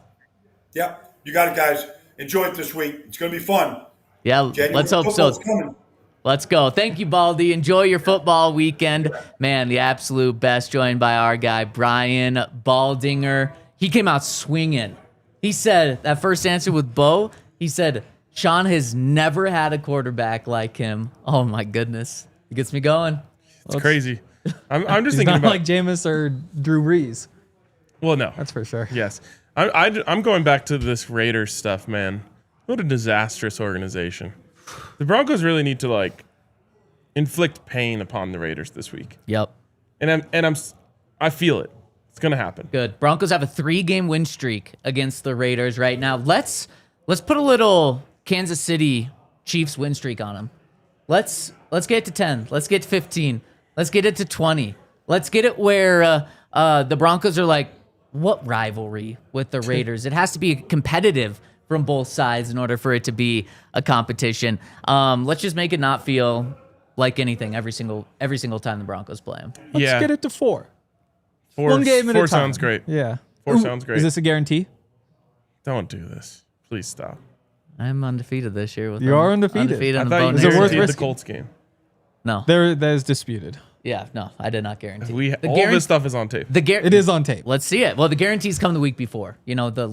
Yep. You got it, guys. Enjoy it this week. It's going to be fun. Yeah, January let's hope so. coming. Let's go. Thank you, Baldy. Enjoy your football weekend. Man, the absolute best, joined by our guy, Brian Baldinger. He came out swinging. He said, that first answer with Bo, he said, Sean has never had a quarterback like him. Oh, my goodness. It gets me going. It's crazy. I'm just He's thinking not about like Jameis or Drew Brees. Well, no. That's for sure. Yes. I'm going back to this Raiders stuff, man. What a disastrous organization. The Broncos really need to inflict pain upon the Raiders this week. Yep. And I feel it. It's going to happen. Good. Broncos have a 3-game win streak against the Raiders right now. Let's put a little Kansas City Chiefs win streak on them. Let's get it to 10. Let's get to 15. Let's get it to 20. Let's get it where the Broncos are like, what rivalry with the Raiders? It has to be competitive from both sides in order for it to be a competition. Let's just make it not feel like anything every single time the Broncos play them. Let's get it to 4. 4 One game at a time. sounds great. Yeah. 4 sounds great. Is this a guarantee? Don't do this. Please stop. I'm undefeated this year. With You are undefeated. Undefeated I on the thought Bo you Nix. Is it worth guaranteed the risking? Colts game. No. That is disputed. Yeah, no, I did not guarantee. All this stuff is on tape. It is on tape. Let's see it. Well, the guarantees come the week before. The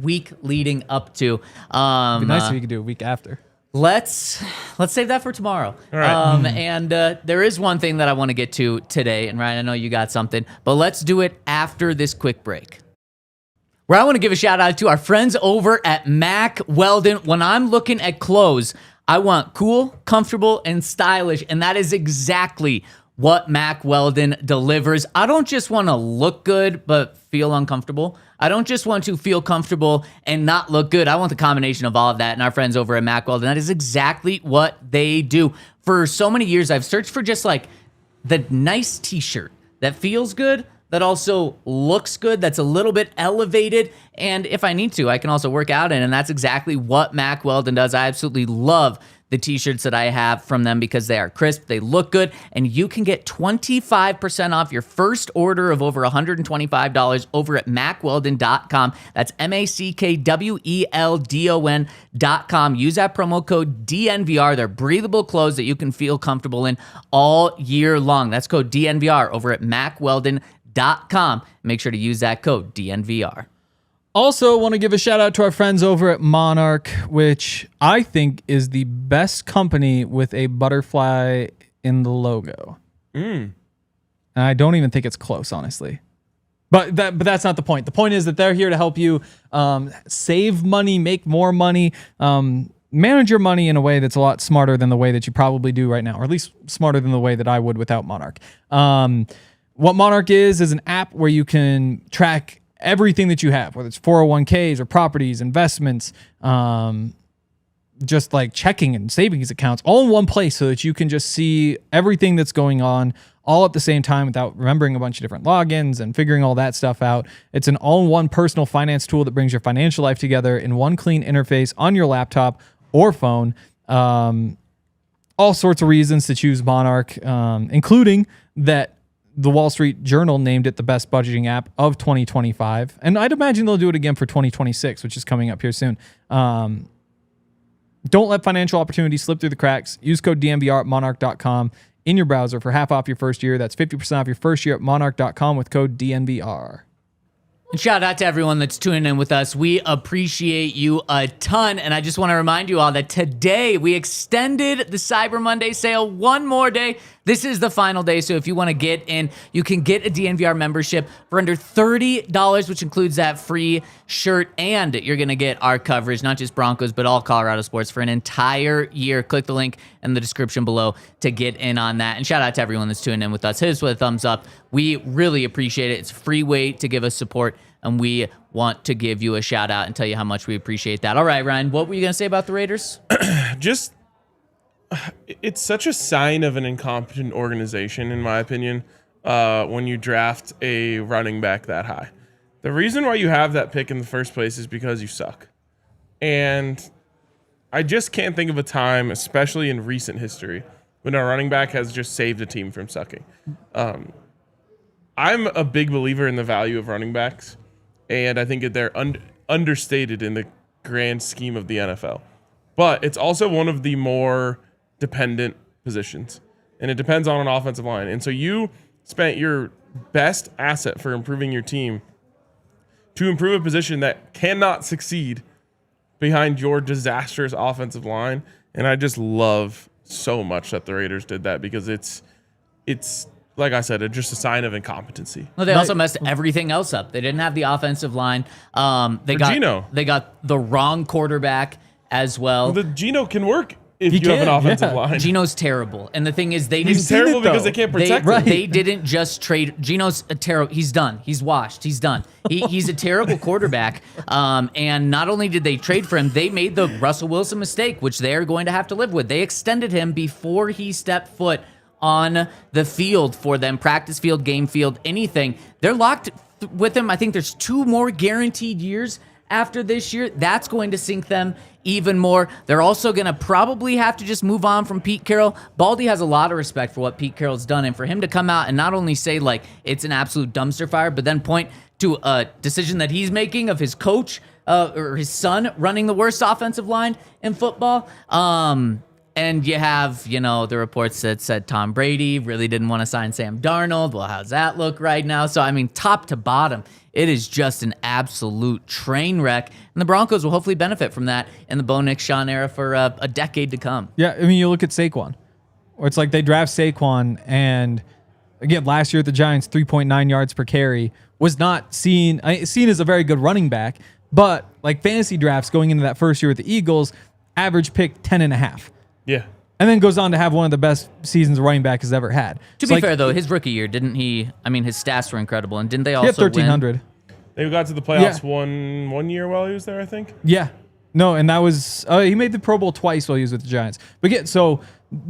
week leading up to. It'd be nice if you could do a week after. Let's save that for tomorrow. All right. And there is one thing that I want to get to today, and Ryan, I know you got something, but let's do it after this quick break. Where I want to give a shout out to our friends over at Mack Weldon. When I'm looking at clothes, I want cool, comfortable, and stylish, and that is exactly what Mack Weldon delivers. I don't just want to look good, but feel uncomfortable. I don't just want to feel comfortable and not look good. I want the combination of all of that. And our friends over at Mack Weldon, that is exactly what they do. For so many years, I've searched for just like the nice t-shirt that feels good, that also looks good, that's a little bit elevated. And if I need to, I can also work out in. And that's exactly what Mack Weldon does. I absolutely love the t-shirts that I have from them because they are crisp, they look good, and you can get 25% off your first order of over $125 over at MackWeldon.com. That's MackWeldon.com. Use that promo code DNVR. They're breathable clothes that you can feel comfortable in all year long. That's code DNVR over at MackWeldon.com. Make sure to use that code DNVR. Also, want to give a shout out to our friends over at Monarch, which I think is the best company with a butterfly in the logo. And I don't even think it's close, honestly. But that's not the point. The point is that they're here to help you save money, make more money, manage your money in a way that's a lot smarter than the way that you probably do right now, or at least smarter than the way that I would without Monarch. What Monarch is an app where you can track everything that you have, whether it's 401ks or properties, investments, just like checking and savings accounts, all in one place so that you can just see everything that's going on all at the same time without remembering a bunch of different logins and figuring all that stuff out. It's an all-in-one personal finance tool that brings your financial life together in one clean interface on your laptop or phone. All sorts of reasons to choose Monarch, including that the Wall Street Journal named it the best budgeting app of 2025. And I'd imagine they'll do it again for 2026, which is coming up here soon. Don't let financial opportunities slip through the cracks. Use code DNVR at monarch.com in your browser for half off your first year. That's 50% off your first year at monarch.com with code DNVR. And shout out to everyone that's tuning in with us. We appreciate you a ton. And I just want to remind you all that today we extended the Cyber Monday sale one more day. This is the final day. So if you want to get in, you can get a DNVR membership for under $30, which includes that free shirt. And you're going to get our coverage, not just Broncos, but all Colorado sports for an entire year. Click the link in the description below to get in on that. And shout out to everyone that's tuning in with us. Hit us with a thumbs up. We really appreciate it. It's a free way to give us support. And we want to give you a shout out and tell you how much we appreciate that. All right, Ryan, what were you going to say about the Raiders? It's such a sign of an incompetent organization, in my opinion, when you draft a running back that high. The reason why you have that pick in the first place is because you suck. And I just can't think of a time, especially in recent history, when a running back has just saved a team from sucking. I'm a big believer in the value of running backs, and I think that they're understated in the grand scheme of the NFL. But it's also one of the more dependent positions, and it depends on an offensive line. And so you spent your best asset for improving your team to improve a position that cannot succeed behind your disastrous offensive line. And I just love so much that the Raiders did that, because it's like I said, it's just a sign of incompetency. Well, they also messed everything else up. They didn't have the offensive line. They got the wrong quarterback as well. The Geno can work if He you have an can, offensive yeah. line. Gino's terrible. And the thing is, they He's didn't terrible because they can't protect him. They didn't just trade. Gino's a terrible. He's done. He's washed. He's done. He's a terrible quarterback. And not only did they trade for him, they made the Russell Wilson mistake, which they're going to have to live with. They extended him before he stepped foot on the field for them, practice field, game field, anything. They're locked with him. I think there's 2 more guaranteed years after this year. That's going to sink them even more. They're also going to probably have to just move on from Pete Carroll. Baldy has a lot of respect for what Pete Carroll's done, and for him to come out and not only say like it's an absolute dumpster fire, but then point to a decision that he's making of his coach or his son running the worst offensive line in football. And you have, the reports that said Tom Brady really didn't want to sign Sam Darnold. Well, how's that look right now? So, I mean, top to bottom, it is just an absolute train wreck. And the Broncos will hopefully benefit from that in the Bo Nix, Sean era for a decade to come. Yeah, I mean, you look at Saquon, where it's like they draft Saquon, and again, last year at the Giants, 3.9 yards per carry was not seen as a very good running back, but like fantasy drafts going into that first year with the Eagles, average pick 10.5. Yeah. And then goes on to have one of the best seasons a running back has ever had. To be fair, though, his rookie year, didn't he? I mean, his stats were incredible. And didn't they also he had 1,300. win? They got to the playoffs one year while he was there, I think. Yeah. No, and that was, he made the Pro Bowl twice while he was with the Giants. But yeah, so.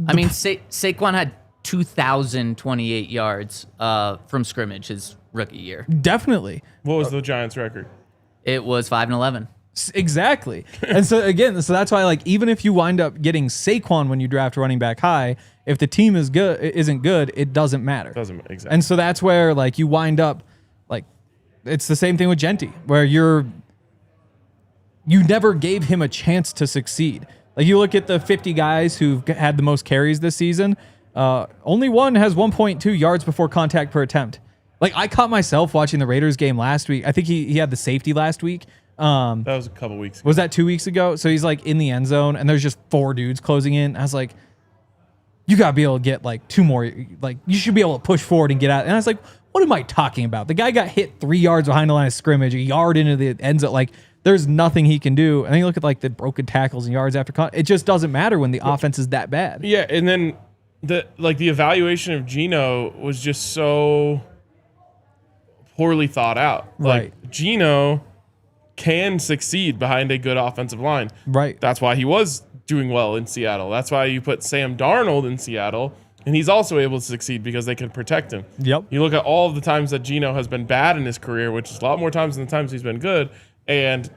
I mean, Saquon had 2,028 yards from scrimmage his rookie year. Definitely. What was the Giants' record? It was 5-11. Exactly. And so again, that's why like even if you wind up getting Saquon when you draft running back high, if the team isn't good, it doesn't matter. Exactly. And so that's where like you wind up like it's the same thing with Genti, where you never gave him a chance to succeed. Like you look at the 50 guys who've had the most carries this season, only one has 1.2 yards before contact per attempt. Like I caught myself watching the Raiders game last week. I think he had the safety last week. That was a couple weeks ago. Was that 2 weeks ago? So he's like in the end zone and there's just 4 dudes closing in. I was like, you got to be able to get like 2 more. Like you should be able to push forward and get out. And I was like, what am I talking about? The guy got hit 3 yards behind the line of scrimmage, a yard into the end zone. Like there's nothing he can do. And then you look at like the broken tackles and yards after it just doesn't matter when the offense is that bad. Yeah. And then the Right. evaluation of Gino was just so poorly thought out. Like Gino can succeed behind a good offensive line. Right. That's why he was doing well in Seattle. That's why you put Sam Darnold in Seattle, and he's also able to succeed because they can protect him. Yep. You look at all of the times that Gino has been bad in his career, which is a lot more times than the times he's been good, and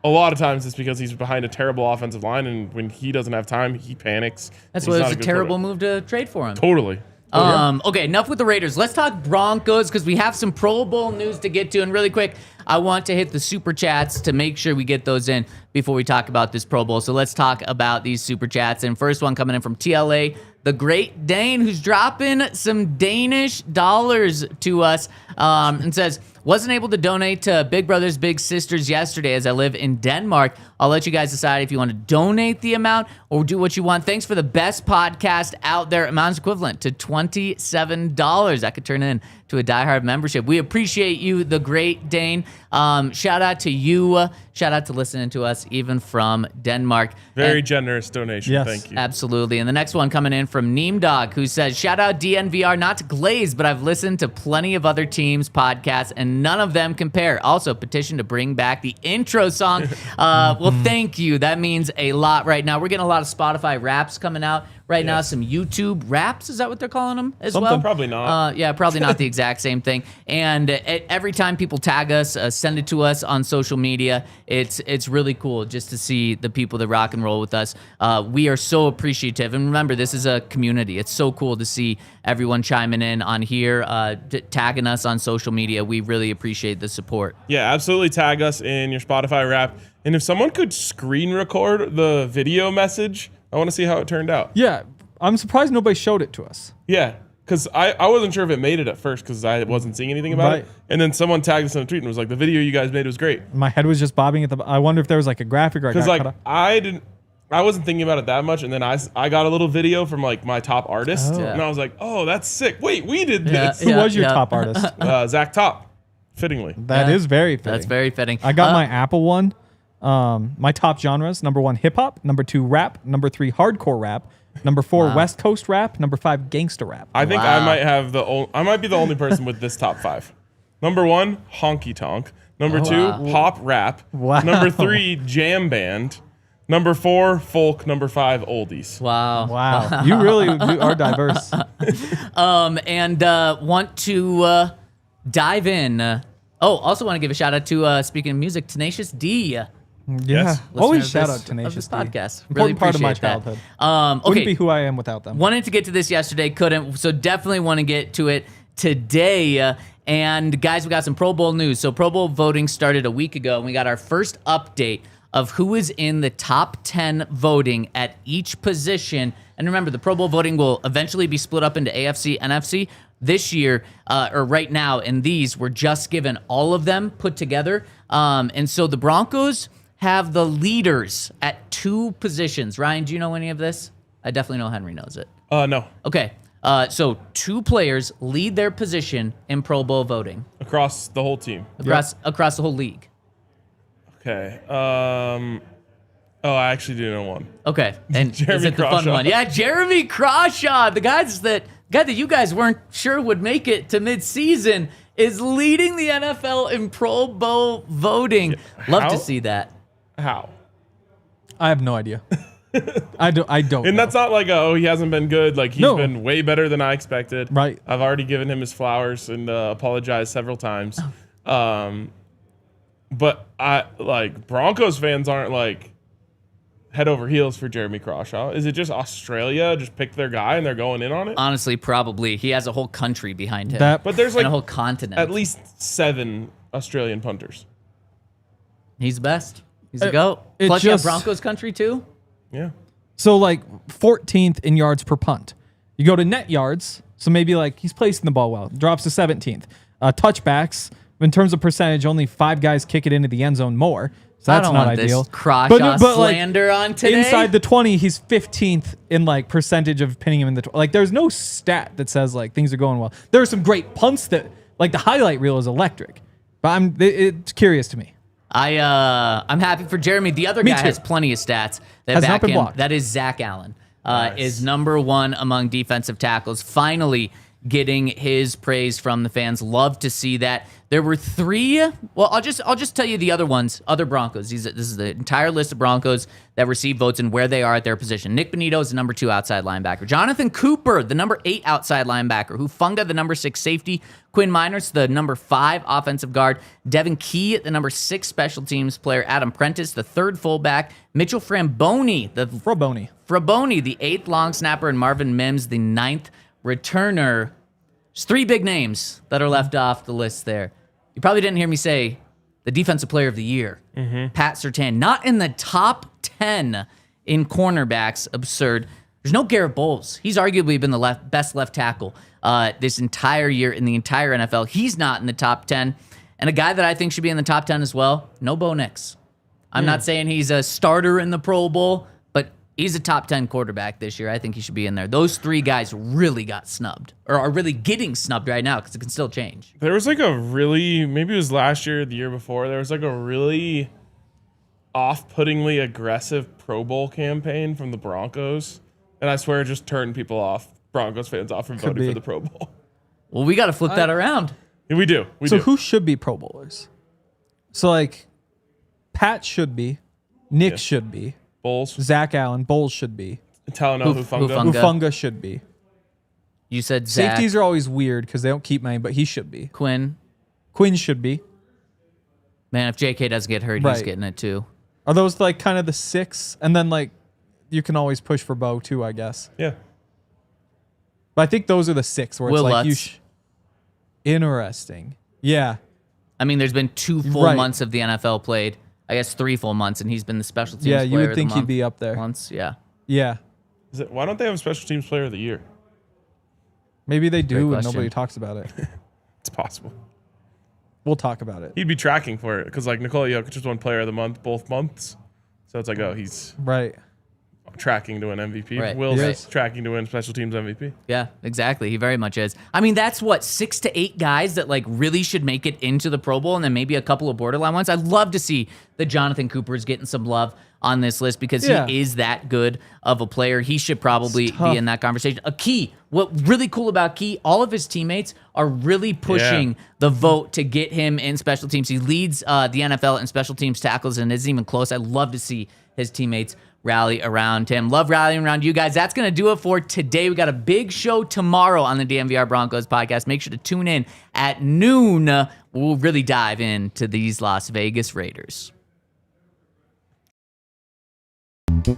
a lot of times it's because he's behind a terrible offensive line, and when he doesn't have time, he panics. That's why it was a terrible move to trade for him. Totally. Okay, enough with the Raiders. Let's talk Broncos because we have some Pro Bowl news to get to. And really quick, I want to hit the super chats to make sure we get those in before we talk about this Pro Bowl. So let's talk about these super chats. And first one coming in from TLA, the Great Dane, who's dropping some Danish dollars to us and says, wasn't able to donate to Big Brothers Big Sisters yesterday as I live in Denmark. I'll let you guys decide if you want to donate the amount or do what you want. Thanks for the best podcast out there. Amount's equivalent to $27. That could turn into a diehard membership. We appreciate you, the Great Dane. Shout out to you. Shout out to listening to us even from Denmark. Very generous donation. Yes. Thank you. Absolutely. And the next one coming in from Neem Dog, who says, shout out DNVR, not to Glaze, but I've listened to plenty of other teams' podcasts, and none of them compare. Also, petition to bring back the intro song. Well, thank you. That means a lot right now. We're getting a lot of Spotify raps coming out right now. Some YouTube raps, is that what they're calling them as well? Probably not. Yeah, probably not the exact same thing. And every time people tag us, send it to us on social media. It's really cool just to see the people that rock and roll with us. We are so appreciative. And remember, this is a community. It's so cool to see everyone chiming in on here, tagging us on social media. We really appreciate the support. Yeah, absolutely tag us in your Spotify rap. And if someone could screen record the video message, I want to see how it turned out. Yeah. I'm surprised nobody showed it to us. Yeah, because I wasn't sure if it made it at first because I wasn't seeing anything about it. And then someone tagged us in a tweet and was like, the video you guys made was great. My head was just bobbing at I wonder if there was like a graphic or because like I wasn't thinking about it that much, and then I got a little video from like my top artist, and I was like, oh, that's sick. Wait, we did this. Who was your top artist? Zach Top, fittingly. That is very fitting. That's very fitting. I got my Apple one, My top genres: number 1, hip hop; number 2, rap; number 3, hardcore rap; number 4, West Coast rap; number 5, gangster rap. I think I might be the only person with this top 5. Number 1, honky tonk. Number 2, pop rap. Wow. Number 3, jam band. Number 4, folk. Number 5, oldies. Wow. You really are diverse. And want to dive in. Also want to give a shout out to, speaking of music, Tenacious D. Yeah. Yes. Always listener shout of out this Tenacious D. podcast. Important Really part of my appreciate that. childhood. Okay. Wouldn't be who I am without them. Wanted to get to this yesterday, couldn't. So definitely want to get to it today. And guys, we got some Pro Bowl news. So Pro Bowl voting started a week ago, and we got our first update of who is in the top 10 voting at each position. And remember, the Pro Bowl voting will eventually be split up into AFC, NFC. This year, or right now, in these, we're just given all of them put together. And so the Broncos have the leaders at 2 positions. Ryan, do you know any of this? I definitely know Henry knows it. No. Okay. So 2 players lead their position in Pro Bowl voting Across the whole team. across the whole league. Okay. I actually do know one. Okay. And Jeremy is it the fun Crawshaw. one? Yeah, Jeremy Crawshaw, the guy that you guys weren't sure would make it to midseason, is leading the NFL in Pro Bowl voting. Love How? to see that. How? I have no idea. I don't. And know. that's not like, he hasn't been good. Like, he's No. been way better than I expected. Right. I've already given him his flowers and apologized several times. But Broncos fans aren't like head over heels for Jeremy Crawshaw. Is it just Australia just picked their guy and they're going in on it? Honestly, probably. He has a whole country behind him. That- But there's and like a whole continent. at least 7 Australian punters. He's the best. He's a GOAT. it Plus, you have just- Broncos Country, too. Yeah. So like 14th in yards per punt. You go to net yards, so maybe like he's placing the ball well. Drops to 17th. Touchbacks, in terms of percentage, only 5 guys kick it into the end zone more. So that's I don't not want ideal. this Crawshaw like, slander on today. inside the 20, he's 15th in like percentage of pinning him in the like. There's no stat that says like things are going well. There are some great punts that like the highlight reel is electric, but it's curious to me. I'm happy for Jeremy. The other Me guy too. has plenty of stats that Has not back been him. blocked. That is Zach Allen. Nice. Is number 1 among defensive tackles. Finally getting his praise from the fans. Love to see that. There were 3. Well, I'll just tell you the other ones. Other Broncos. This is the entire list of Broncos that receive votes and where they are at their position. Nick Bonito is the number 2 outside linebacker. Jonathan Cooper, the number 8 outside linebacker. Hufanga, the number 6 safety. Quinn Miners, the number 5 offensive guard. Devin Key, the number 6 special teams player. Adam Prentice, the 3rd fullback. Mitchell Fraboni, the 8th long snapper, and Marvin Mims, the 9th returner. There's 3 big names that are left off the list there. You probably didn't hear me say the defensive player of the year, Pat Surtain, not in the top 10 in cornerbacks. Absurd. There's no Garrett Bowles. He's arguably been the best left tackle this entire year in the entire NFL. He's not in the top 10. And a guy that I think should be in the top 10 as well, no Bo Nix. I'm not saying he's a starter in the Pro Bowl, but he's a top 10 quarterback this year. I think he should be in there. Those 3 guys really got snubbed, or are really getting snubbed right now because it can still change. There was like maybe it was last year or the year before, there was like a really off-puttingly aggressive Pro Bowl campaign from the Broncos. And I swear it just turned people off, Broncos fans off from voting be. for the Pro Bowl. Well, we got to flip that around. Yeah, we do. We So do. who should be Pro Bowlers? So like Pat should be, Nick should be, Bulls, Zach Allen, Bowles should be, Talanoa Hufanga. Hufanga. Hufanga should be. You said Zach, Safeties are always weird because they don't keep many, but he should be. Quinn. Quinn should be. Man, if JK doesn't get hurt, he's Right. getting it too. Are those like kind of the 6? And then like you can always push for Bo too, I guess. Yeah. But I think those are the 6 where Will it's like Lutz. interesting. Yeah. I mean, there's been 2 full Right. months of the NFL played. I guess 3 full months, and he's been the special teams Yeah, player you would of think the he'd month be up there. once. Yeah. Yeah. Why don't they have a special teams player of the year? Maybe they do and question. nobody talks about it. It's possible. We'll talk about it. He'd be tracking for it because like Nikola Jokic just won player of the month both months. So it's like, he's Right. tracking to an MVP. Right. Will's Yes. tracking to win special teams MVP. Yeah, exactly. He very much is. I mean, that's what 6 to 8 guys that like really should make it into the Pro Bowl, and then maybe a couple of borderline ones. I'd love to see the Jonathan Coopers getting some love on this list because he is that good of a player. He should probably be in that conversation. A Key, what really cool about Key, all of his teammates are really pushing the vote to get him in special teams. He leads the NFL in special teams tackles and isn't even close. I'd love to see his teammates rally around him. Love rallying around you guys. That's going to do it for today. We got a big show tomorrow on the DNVR Broncos podcast. Make sure to tune in at noon. We'll really dive into these Las Vegas Raiders. We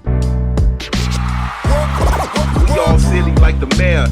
all silly like the mayor.